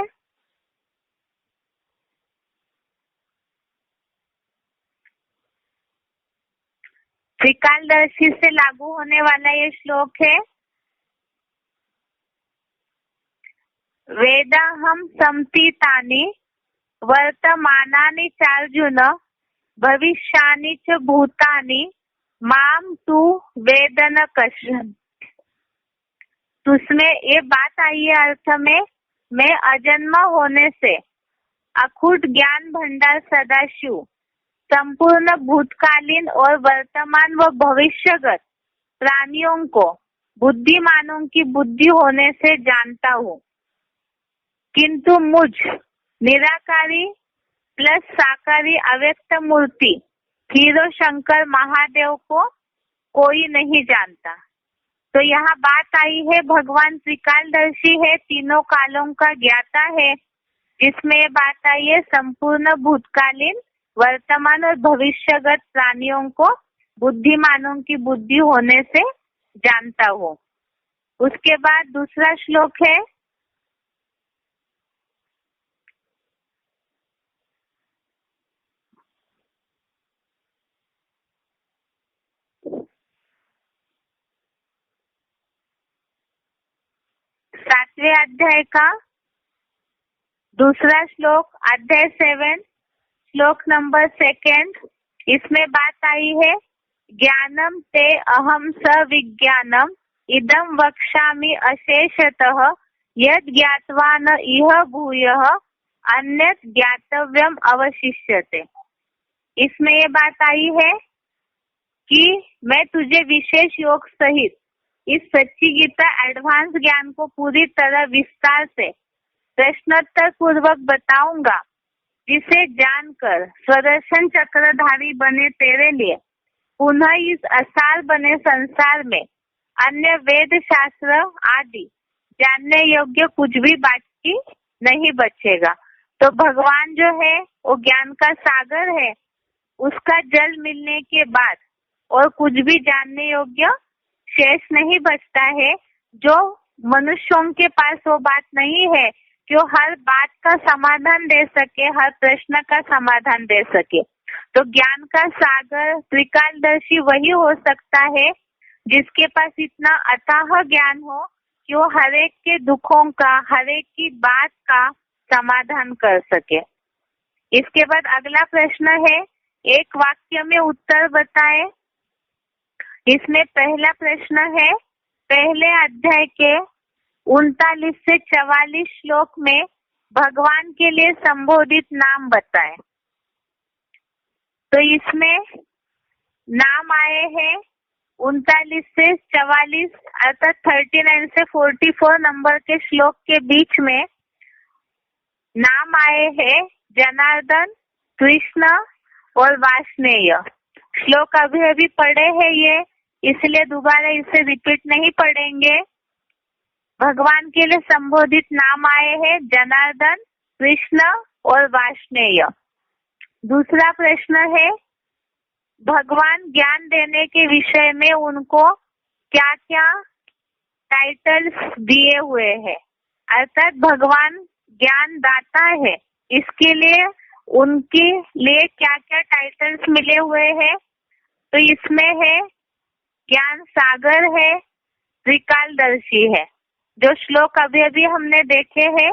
त्रिकालदर्शी से लागू होने वाला ये श्लोक है, वेदाहम सम्तीतानि वर्तमानानि चार्जुन भविष्यानि च भूतानि माम तू वेद न कश्चन। उसमें ये बात आई है अर्थ में, मैं अजन्मा होने से अखूट ज्ञान भंडार सदाशिव संपूर्ण भूतकालीन और वर्तमान व भविष्यगत प्राणियों को बुद्धिमानों की बुद्धि होने से जानता हूँ, किंतु मुझ निराकारी प्लस साकारी अव्यक्त मूर्ति हीरो शंकर महादेव को कोई नहीं जानता। तो यहाँ बात आई है भगवान त्रिकालदर्शी है, तीनों कालों का ज्ञाता है, जिसमें बात आई है संपूर्ण भूतकालीन, वर्तमान और भविष्यगत प्राणियों को बुद्धिमानों की बुद्धि होने से जानता हो। उसके बाद दूसरा श्लोक है, सातवें अध्याय का दूसरा श्लोक, अध्याय 7, श्लोक नंबर 2। इसमें बात आई है, ज्ञानम ते अहम स विज्ञानम इदम वक्ष्यामि अशेषतः यद ज्ञात्वा न इह भूयः अन्यत् ज्ञातव्यम अवशिष्यते। इसमें ये बात आई है कि मैं तुझे विशेष योग सहित इस सच्ची गीता एडवांस ज्ञान को पूरी तरह विस्तार से प्रश्नोत्तर पूर्वक बताऊंगा, जिसे जानकर स्वदर्शन चक्रधारी बने तेरे लिए पुनः इस असार बने संसार में अन्य वेद शास्त्र आदि जानने योग्य कुछ भी बाकी नहीं बचेगा। तो भगवान जो है वो ज्ञान का सागर है, उसका जल मिलने के बाद और कुछ भी जानने योग्य शेष नहीं बचता है। जो मनुष्यों के पास वो बात नहीं है कि वो हर बात का समाधान दे सके, हर प्रश्न का समाधान दे सके। तो ज्ञान का सागर त्रिकालदर्शी वही हो सकता है जिसके पास इतना अथाह ज्ञान हो कि वो हर एक के दुखों का, हर एक की बात का समाधान कर सके। इसके बाद अगला प्रश्न है, एक वाक्य में उत्तर बताए। इसमें पहला प्रश्न है, पहले अध्याय के 39 से 44 श्लोक में भगवान के लिए संबोधित नाम बताए। तो इसमें नाम आए हैं 39 से 44 अर्थात 39 से 44 नंबर के श्लोक के बीच में नाम आए हैं जनार्दन, कृष्ण और वार्ष्णेय। श्लोक अभी अभी पढ़े हैं ये, इसलिए दोबारा इसे रिपीट नहीं पढ़ेंगे। भगवान के लिए संबोधित नाम आए हैं जनार्दन, कृष्ण और वार्ष्णेय। दूसरा प्रश्न है, भगवान ज्ञान देने के विषय में उनको क्या क्या टाइटल्स दिए हुए हैं, अर्थात भगवान ज्ञान दाता है, इसके लिए उनके लिए क्या क्या टाइटल्स मिले हुए हैं। तो इसमें है ज्ञान सागर है, त्रिकालदर्शी है। जो श्लोक अभी अभी हमने देखे हैं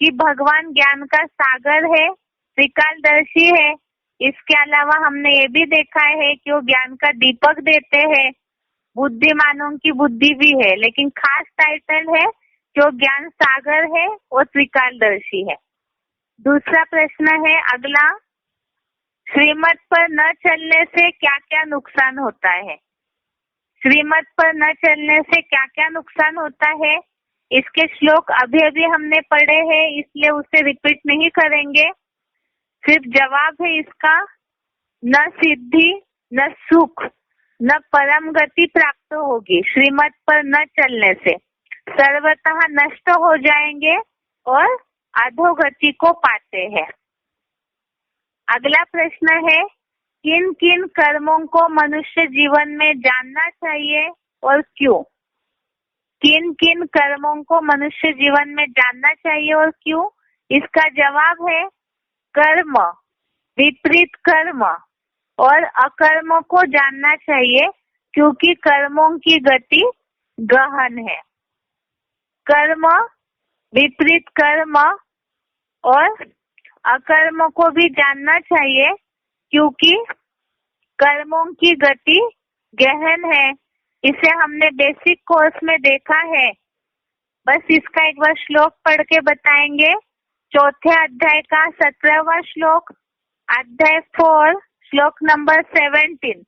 कि भगवान ज्ञान का सागर है, त्रिकालदर्शी है। इसके अलावा हमने ये भी देखा है कि वो ज्ञान का दीपक देते हैं, बुद्धिमानों की बुद्धि भी है, लेकिन खास टाइटल है जो ज्ञान सागर है और त्रिकालदर्शी है। दूसरा प्रश्न है अगला, श्रीमत पर न चलने से क्या क्या नुकसान होता है। श्रीमत पर न चलने से क्या क्या नुकसान होता है, इसके श्लोक अभी अभी हमने पढ़े हैं, इसलिए उसे रिपीट नहीं करेंगे। सिर्फ जवाब है इसका, न सिद्धि, न सुख, न परम गति प्राप्त होगी। श्रीमत पर न चलने से सर्वतः नष्ट हो जाएंगे और अधोगति को पाते हैं। अगला प्रश्न है, किन किन कर्मों को मनुष्य जीवन में जानना चाहिए और क्यों। किन किन कर्मों को मनुष्य जीवन में जानना चाहिए और क्यों, इसका जवाब है कर्म, विपरीत कर्म और अकर्म को जानना चाहिए, क्योंकि कर्मों की गति गहन है। कर्म, विपरीत कर्म और अकर्म को भी जानना चाहिए, क्योंकि कर्मों की गति गहन है। इसे हमने बेसिक कोर्स में देखा है। बस इसका एक बार श्लोक पढ़ के बताएंगे। चौथे अध्याय का 17वां श्लोक, अध्याय 4 श्लोक नंबर 17।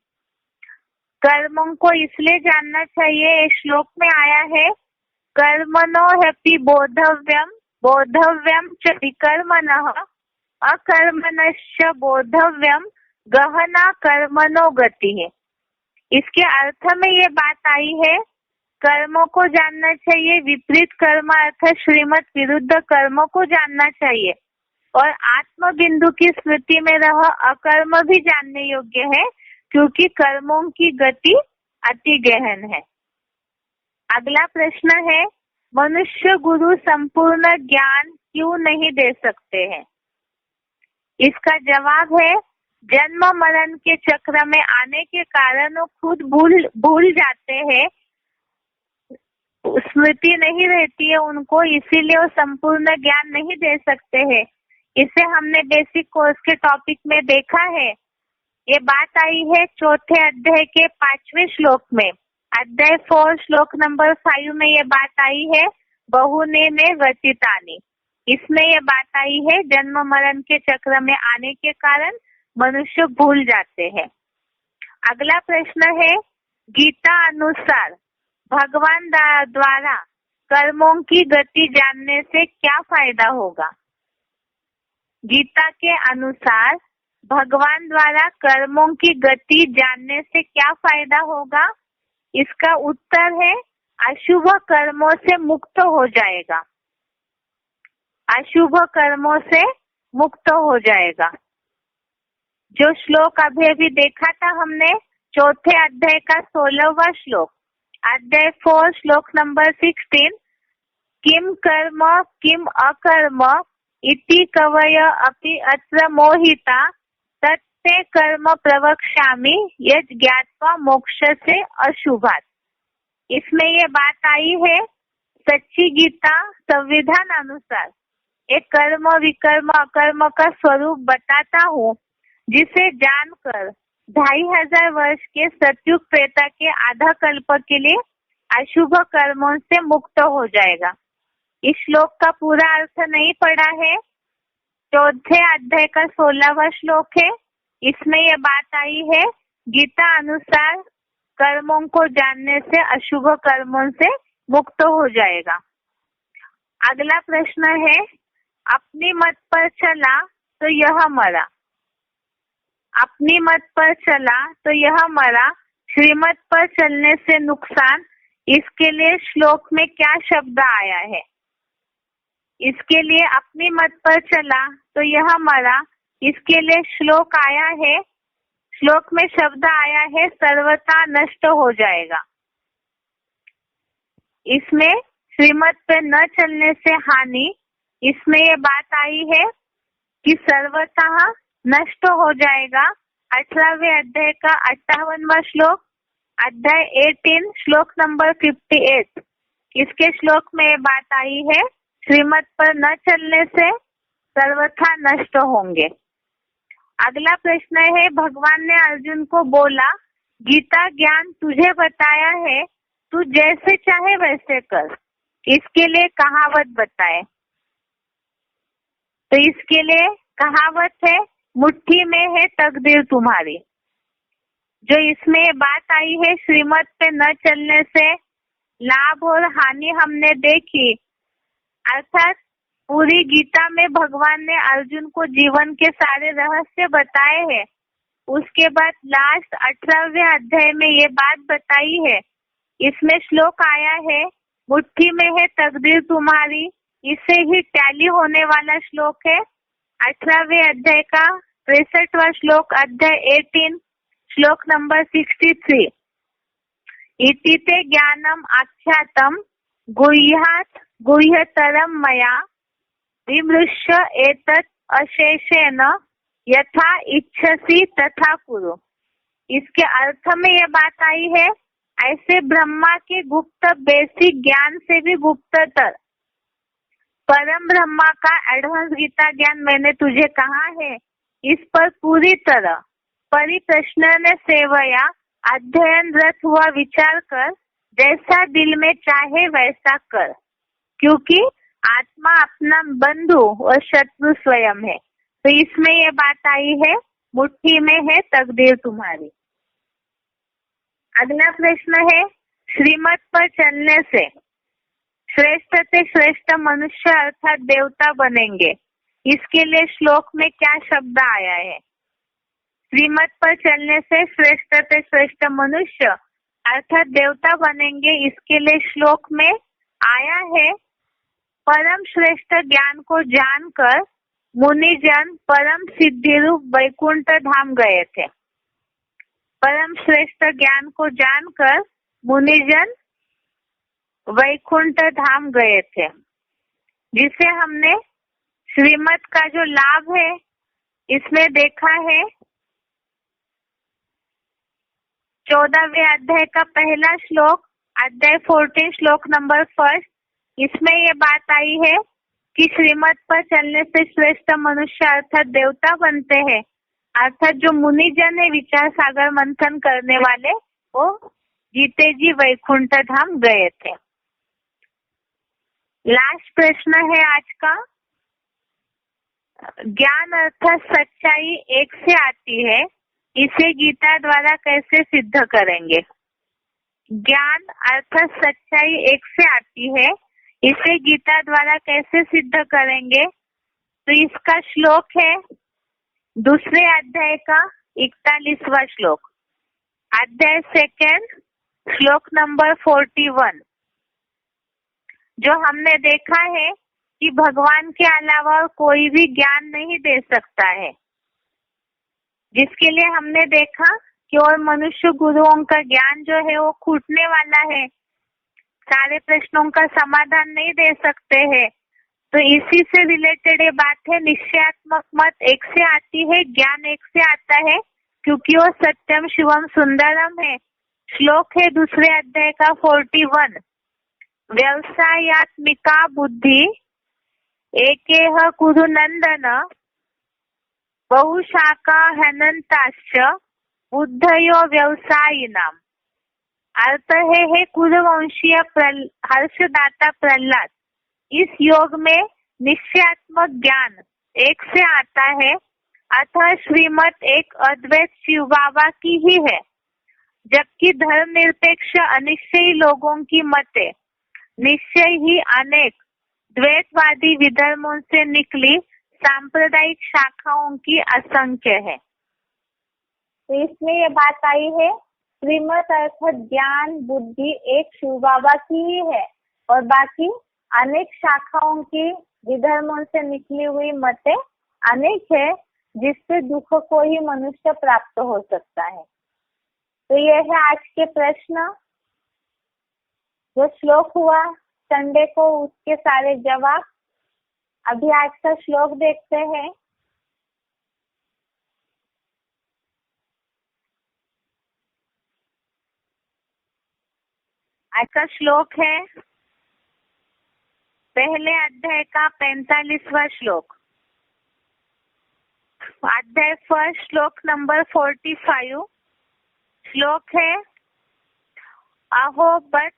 कर्मों को इसलिए जानना चाहिए, इस श्लोक में आया है, कर्मणो ह्यपि बोधव्यम बोधव्यम च विकर्मणः अकर्मणश्च बोधव्यम गहना कर्मणो गति है। इसके अर्थ में ये बात आई है, कर्मों को जानना चाहिए, विपरीत कर्म अर्थात श्रीमत विरुद्ध कर्मों को जानना चाहिए, और आत्म बिंदु की स्मृति में रह अकर्म भी जानने योग्य है, क्योंकि कर्मों की गति अति गहन है। अगला प्रश्न है, मनुष्य गुरु संपूर्ण ज्ञान क्यों नहीं दे सकते हैं? इसका जवाब है, जन्म मरण के चक्र में आने के कारण वो खुद भूल जाते हैं, स्मृति नहीं रहती है उनको, इसीलिए वो संपूर्ण ज्ञान नहीं दे सकते हैं। इसे हमने बेसिक कोर्स के टॉपिक में देखा है। ये बात आई है चौथे अध्याय के 5वें श्लोक में, अध्याय 4 श्लोक नंबर 5 में ये बात आई है, बहुने ने व्यतीतानि। इसमें ये बात आई है, जन्म मरण के चक्र में आने के कारण मनुष्य भूल जाते हैं। अगला प्रश्न है, गीता अनुसार भगवान द्वारा कर्मों की गति जानने से क्या फायदा होगा? गीता के अनुसार भगवान द्वारा कर्मों की गति जानने से क्या फायदा होगा? इसका उत्तर है, अशुभ कर्मों से मुक्त हो जाएगा। अशुभ कर्मों से मुक्त हो जाएगा। जो श्लोक अभी देखा था हमने, चौथे अध्याय का 16वां श्लोक, अध्याय 4 श्लोक नंबर 16, किम कर्म किम अकर्म इति कवय अपि अत्र मोहिता तत्ते कर्म प्रवक्ष्यामि यत् ज्ञात्वा मोक्ष से अशुभात्। इसमें ये बात आई है, सच्ची गीता संविधान अनुसार एक कर्म विकर्म अकर्म का स्वरूप बताता हूँ, जिसे जानकर 2500 वर्ष के सतयुग त्रेता के आधा कल्प के लिए अशुभ कर्मों से मुक्त हो जाएगा। इस श्लोक का पूरा अर्थ नहीं पढ़ा है, चौथे अध्याय का 16वां श्लोक है। इसमें यह बात आई है, गीता अनुसार कर्मों को जानने से अशुभ कर्मों से मुक्त हो जाएगा। अगला प्रश्न है, अपनी मत पर चला तो यह मरा। अपनी मत पर चला तो यह मरा, श्रीमत पर चलने से नुकसान, इसके लिए श्लोक में क्या शब्द आया है? इसके लिए अपनी मत पर चला तो यह मरा, इसके लिए श्लोक आया है, श्लोक में शब्द आया है सर्वथा नष्ट हो जाएगा। इसमें श्रीमत पे न चलने से हानि, इसमें ये बात आई है कि सर्वतः नष्ट हो जाएगा। 18वें अध्याय का 58वां श्लोक, अध्याय 18 श्लोक नंबर 58, इसके श्लोक में ये बात आई है, श्रीमत पर न चलने से सर्वथा नष्ट होंगे। अगला प्रश्न है, भगवान ने अर्जुन को बोला, गीता ज्ञान तुझे बताया है, तू जैसे चाहे वैसे कर, इसके लिए कहावत बताए। तो इसके लिए कहावत है, मुट्ठी में है तकदीर तुम्हारी। जो इसमें बात आई है, श्रीमत पे न चलने से लाभ और हानि हमने देखी, अर्थात पूरी गीता में भगवान ने अर्जुन को जीवन के सारे रहस्य बताए हैं। उसके बाद लास्ट 18वें अध्याय में ये बात बताई है। इसमें श्लोक आया है, मुट्ठी में है तकदीर तुम्हारी, इससे ही टैली होने वाला श्लोक है। 18वें अध्याय का 63वां श्लोक, अध्याय 18 श्लोक नंबर 63, इति ते ज्ञानम आख्यातम गुह्यात् गुह्यतरम मया विमृश्य एतत् अशेषेण यथा इच्छसि तथा कुरु। इसके अर्थ में यह बात आई है, ऐसे ब्रह्मा के गुप्त बेसिक ज्ञान से भी गुप्ततर परम ब्रह्मा का एडवांस गीता ज्ञान मैंने तुझे कहा है, इस पर पूरी तरह परिप्रश्न ने सेवया अध्ययन रत हुआ विचार कर, जैसा दिल में चाहे वैसा कर, क्योंकि आत्मा अपना बंधु और शत्रु स्वयं है। तो इसमें ये बात आई है, मुट्ठी में है तकदीर तुम्हारी। अगला प्रश्न है, श्रीमत पर चलने से श्रेष्ठ से श्रेष्ठ मनुष्य अर्थात देवता बनेंगे, इसके लिए श्लोक में क्या शब्द आया है? श्रीमत पर चलने से श्रेष्ठ से श्रेष्ठ मनुष्य अर्थात देवता बनेंगे। इसके लिए श्लोक में आया है, परम श्रेष्ठ ज्ञान को जानकर मुनिजन परम सिद्धि रूप वैकुंठ धाम गए थे। परम श्रेष्ठ ज्ञान को जानकर मुनिजन वैकुंठ धाम गए थे, जिसे हमने श्रीमत का जो लाभ है इसमें देखा है। 14वें अध्याय का पहला श्लोक, अध्याय 14 श्लोक नंबर 1, इसमें ये बात आई है कि श्रीमत पर चलने से श्रेष्ठ मनुष्य अर्थात देवता बनते हैं। अर्थात जो मुनिजन है, विचार सागर मंथन करने वाले, वो जीते जी वैकुंठ धाम गए थे। लास्ट प्रश्न है आज का, ज्ञान अर्थात सच्चाई एक से आती है, इसे गीता द्वारा कैसे सिद्ध करेंगे? ज्ञान अर्थात सच्चाई एक से आती है, इसे गीता द्वारा कैसे सिद्ध करेंगे? तो इसका श्लोक है 2 अध्याय का 41वां श्लोक, अध्याय 2 श्लोक नंबर 41। जो हमने देखा है कि भगवान के अलावा कोई भी ज्ञान नहीं दे सकता है, जिसके लिए हमने देखा कि और मनुष्य गुरुओं का ज्ञान जो है वो खूटने वाला है, सारे प्रश्नों का समाधान नहीं दे सकते हैं। तो इसी से रिलेटेड ये बात है, निश्चयात्मक मत एक से आती है, ज्ञान एक से आता है, क्योंकि वो सत्यम शिवम सुंदरम है। श्लोक है 2 अध्याय का 41, व्यवसायात्मिका बुद्धि एकेह कुरु नंदन बहुशाखा हनंताश्च बुद्धयो व्यवसायिनाम। अर्थ है कुरुवंशीय हर्षदाता प्रहलाद, इस योग में निश्चयात्मक ज्ञान एक से आता है, अतः श्रीमत एक अद्वैत शिव बाबा की ही है, जबकि धर्मनिरपेक्ष अनिश्चयी लोगों की मते निश्चय ही अनेक द्वैतवादी विधर्मों से निकली सांप्रदायिक शाखाओं की असंख्य है। तो इसमें ये बात आई है, श्रीमत अर्थात ज्ञान बुद्धि एक शिव बाबा की ही है और बाकी अनेक शाखाओं की विधर्मों से निकली हुई मतें अनेक है, जिससे दुख को ही मनुष्य प्राप्त हो सकता है। तो ये है आज के प्रश्न, जो श्लोक हुआ संडे को उसके सारे जवाब। अभी आज का श्लोक देखते हैं। आज का श्लोक है पहले अध्याय का 45वां श्लोक, अध्याय 1 श्लोक नंबर 45। श्लोक है, अहो बत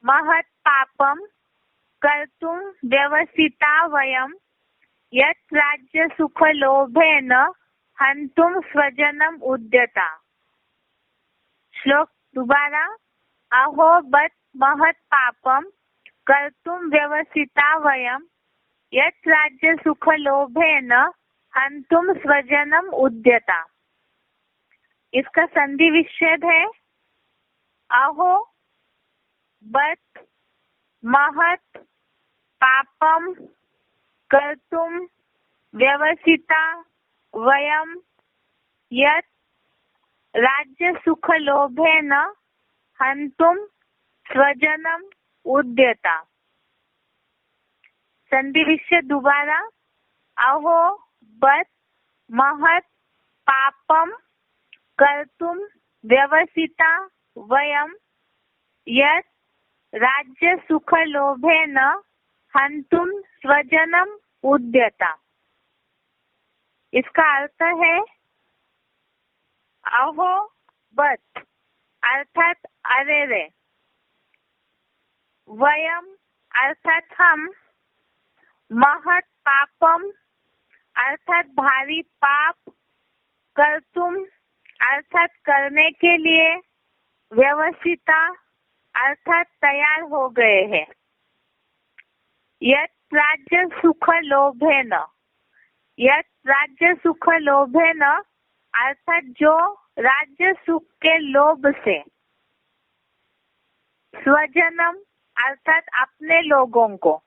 महत पापम कर्तुम व्यवसिता वयम यत् राज्य सुख लोभेन हंतुम स्वजनम उद्यता। श्लोक दोबारा, अहो बत महत पापम कर्तुम व्यवसिता वयम यत् राज्य सुख लोभेन हंतुम स्वजनम उद्यता। इसका संधि विच्छेद है, अहो बत महत पापम कर्तुम व्यवसिता वयम यत् राज्य सुख लोभेन हंतुम स्वजनम उद्यता। संधि विच्छेद दोबारा, अहो बत महत पापम कर्तुम व्यवसिता वयम यत् राज्य सुख लोभेन हंतुम स्वजनम उद्यता। इसका अर्थ है, अहो बत अर्थात अरे रे, वयम अर्थात हम, महत पापम अर्थात भारी पाप, कर्तुम अर्थात करने के लिए, व्यवसिता अर्थात तैयार हो गए हैं, यत् राज्य सुख लोभेन, यत् राज्य सुख लोभेन अर्थात जो राज्य सुख के लोभ से, स्वजनम अर्थात अपने लोगों को,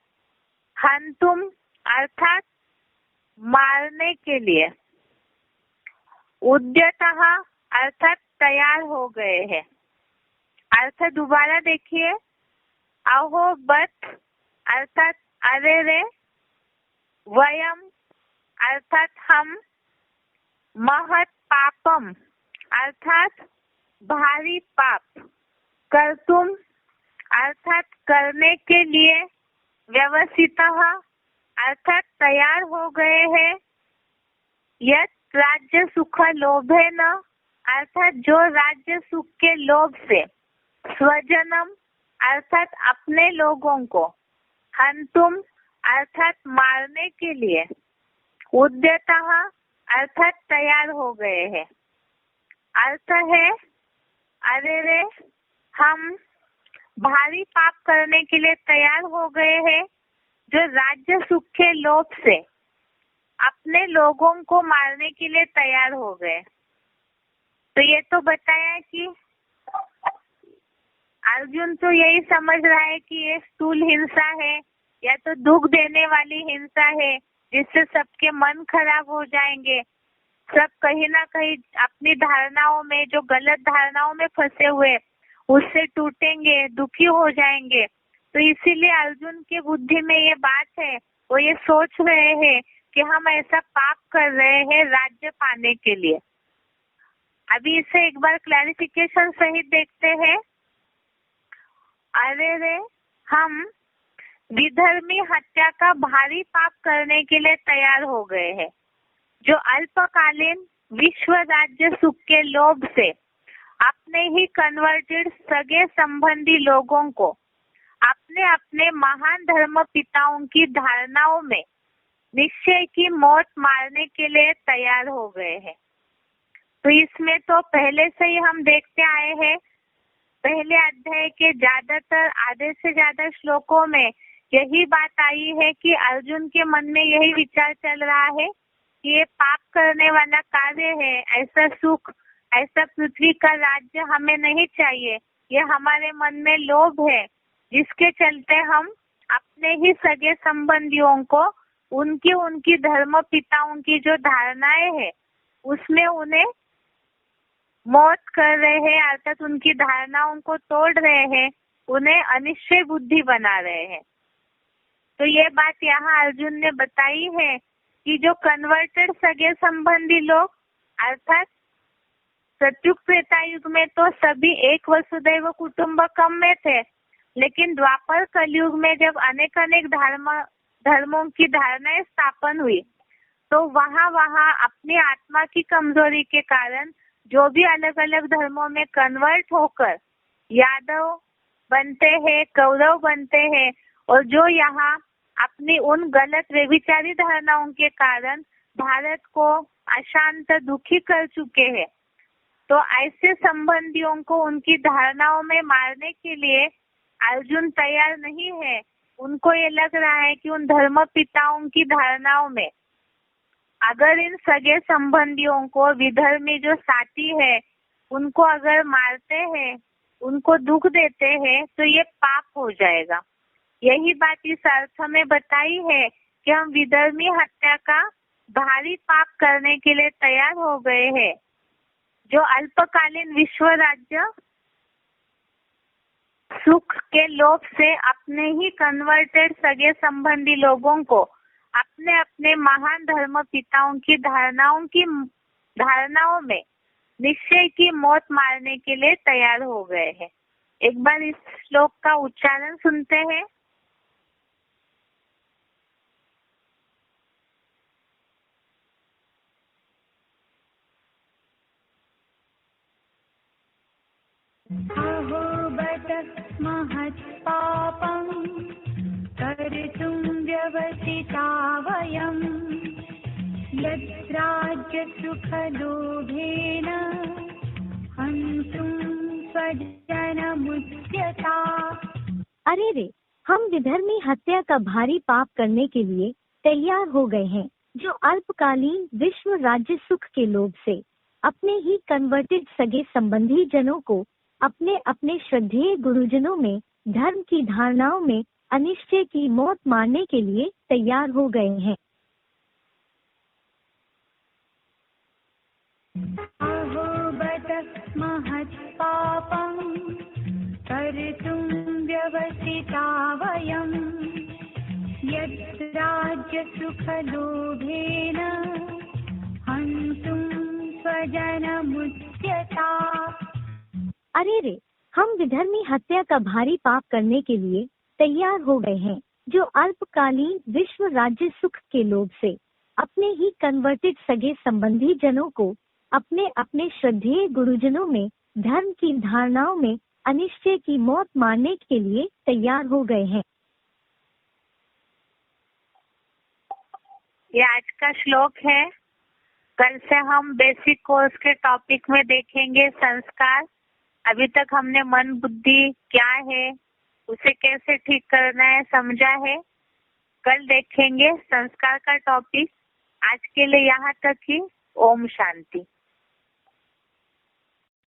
हंतुम अर्थात मारने के लिए, उद्यतः अर्थात तैयार हो गए हैं। अर्थ दोबारा देखिए, अहोबत अर्थात अरे रे, वयम अर्थात हम, महत पापम अर्थात भारी पाप, कर्तुम अर्थात करने के लिए, व्यवसितः अर्थात तैयार हो गए हैं, यत् राज्य सुख लोभेन अर्थात जो राज्य सुख के लोभ से, स्वजनम अर्थात अपने लोगों को, हंतुम अर्थात मारने के लिए, उद्यतः अर्थात तैयार हो गए हैं। अर्थ है अरे रे, हम भारी पाप करने के लिए तैयार हो गए हैं, जो राज्य सुख के लोभ से अपने लोगों को मारने के लिए तैयार हो गए। तो ये तो बताया कि अर्जुन तो यही समझ रहा है कि ये स्थूल हिंसा है या तो दुख देने वाली हिंसा है, जिससे सबके मन खराब हो जाएंगे, सब कहीं ना कहीं अपनी धारणाओं में, जो गलत धारणाओं में फंसे हुए, उससे टूटेंगे, दुखी हो जाएंगे। तो इसीलिए अर्जुन की बुद्धि में ये बात है, वो ये सोच रहे हैं कि हम ऐसा पाप कर रहे हैं राज्य पाने के लिए। अभी इसे एक बार क्लैरिफिकेशन सहित देखते हैं। अरे रे, हम विधर्मी हत्या का भारी पाप करने के लिए तैयार हो गए हैं, जो अल्पकालीन विश्व राज्य सुख के लोभ से अपने ही कन्वर्टेड सगे संबंधी लोगों को अपने अपने महान धर्म पिताओं की धारणाओं में निश्चय की मौत मारने के लिए तैयार हो गए हैं। तो इसमें तो पहले से ही हम देखते आए हैं, पहले अध्याय के ज्यादातर आधे से ज्यादा श्लोकों में यही बात आई है कि अर्जुन के मन में यही विचार चल रहा है कि ये पाप करने वाला कार्य है, ऐसा सुख, ऐसा पृथ्वी का राज्य हमें नहीं चाहिए। ये हमारे मन में लोभ है, जिसके चलते हम अपने ही सगे संबंधियों को उनकी धर्म पिताओं की जो धारणाएं है उसमें उन्हें मौत कर रहे हैं, अर्थात उनकी धारणाओं को तोड़ रहे हैं, उन्हें अनिश्चय बुद्धि बना रहे हैं। तो ये बात यहाँ अर्जुन ने बताई है कि जो कन्वर्टेड सगे संबंधी लोग, अर्थात सतयुग त्रेता युग में तो सभी एक वसुदैव कुटुंबकम में थे, लेकिन द्वापर कलयुग में जब अनेक धर्मों की धारणाएं स्थापन हुई, तो वहाँ अपनी आत्मा की कमजोरी के कारण जो भी अलग अलग धर्मों में कन्वर्ट होकर यादव बनते हैं, कौरव बनते हैं, और जो यहाँ अपनी उन गलत व्यभिचारी धारणाओं के कारण भारत को अशांत दुखी कर चुके हैं, तो ऐसे संबंधियों को उनकी धारणाओं में मारने के लिए अर्जुन तैयार नहीं है। उनको ये लग रहा है कि उन धर्म पिताओं की धारणाओं में अगर इन सगे संबंधियों को, विधर्मी जो साथी है, उनको अगर मारते हैं, उनको दुख देते हैं, तो ये पाप हो जाएगा। यही बात इस अर्थ में बताई है कि हम विधर्मी हत्या का भारी पाप करने के लिए तैयार हो गए हैं, जो अल्पकालीन विश्व राज्य सुख के लोभ से अपने ही कन्वर्टेड सगे संबंधी लोगों को अपने अपने महान धर्म पिताओं की धारणाओं में निश्चय की मौत मारने के लिए तैयार हो गए हैं। एक बार इस श्लोक का उच्चारण सुनते हैं। अहोबत महत्पापं कर्तुं व्यवसिता वयं यद्राज्यसुखलोभेन हन्तुं स्वजनमुद्यता। अरे रे, हम विधर्मी हत्या का भारी पाप करने के लिए तैयार हो गए हैं, जो अल्पकालीन विश्व राज्य सुख के लोभ से अपने ही कन्वर्टेड सगे संबंधी जनों को अपने अपने श्रद्धेय गुरुजनों में धर्म की धारणाओं में अनिश्चय की मौत मारने के लिए तैयार हो गए हैं। अहो बत महत्पापं कर्तुं व्यवसिता वयं यत् राज्यसुखलोभेन हन्तुं स्वजनमुच्यता। अरे रे, हम विधर्मी हत्या का भारी पाप करने के लिए तैयार हो गए हैं, जो अल्पकालीन विश्व राज्य सुख के लोभ से अपने ही कन्वर्टेड सगे संबंधी जनों को अपने अपने श्रद्धेय गुरुजनों में धर्म की धारणाओं में अनिश्चय की मौत मारने के लिए तैयार हो गए हैं। ये आज का श्लोक है। कल से हम बेसिक कोर्स के टॉपिक में देखेंगे संस्कार। अभी तक हमने मन बुद्धि क्या है, उसे कैसे ठीक करना है समझा है। कल देखेंगे संस्कार का टॉपिक। आज के लिए यहाँ तक ही। ओम शांति।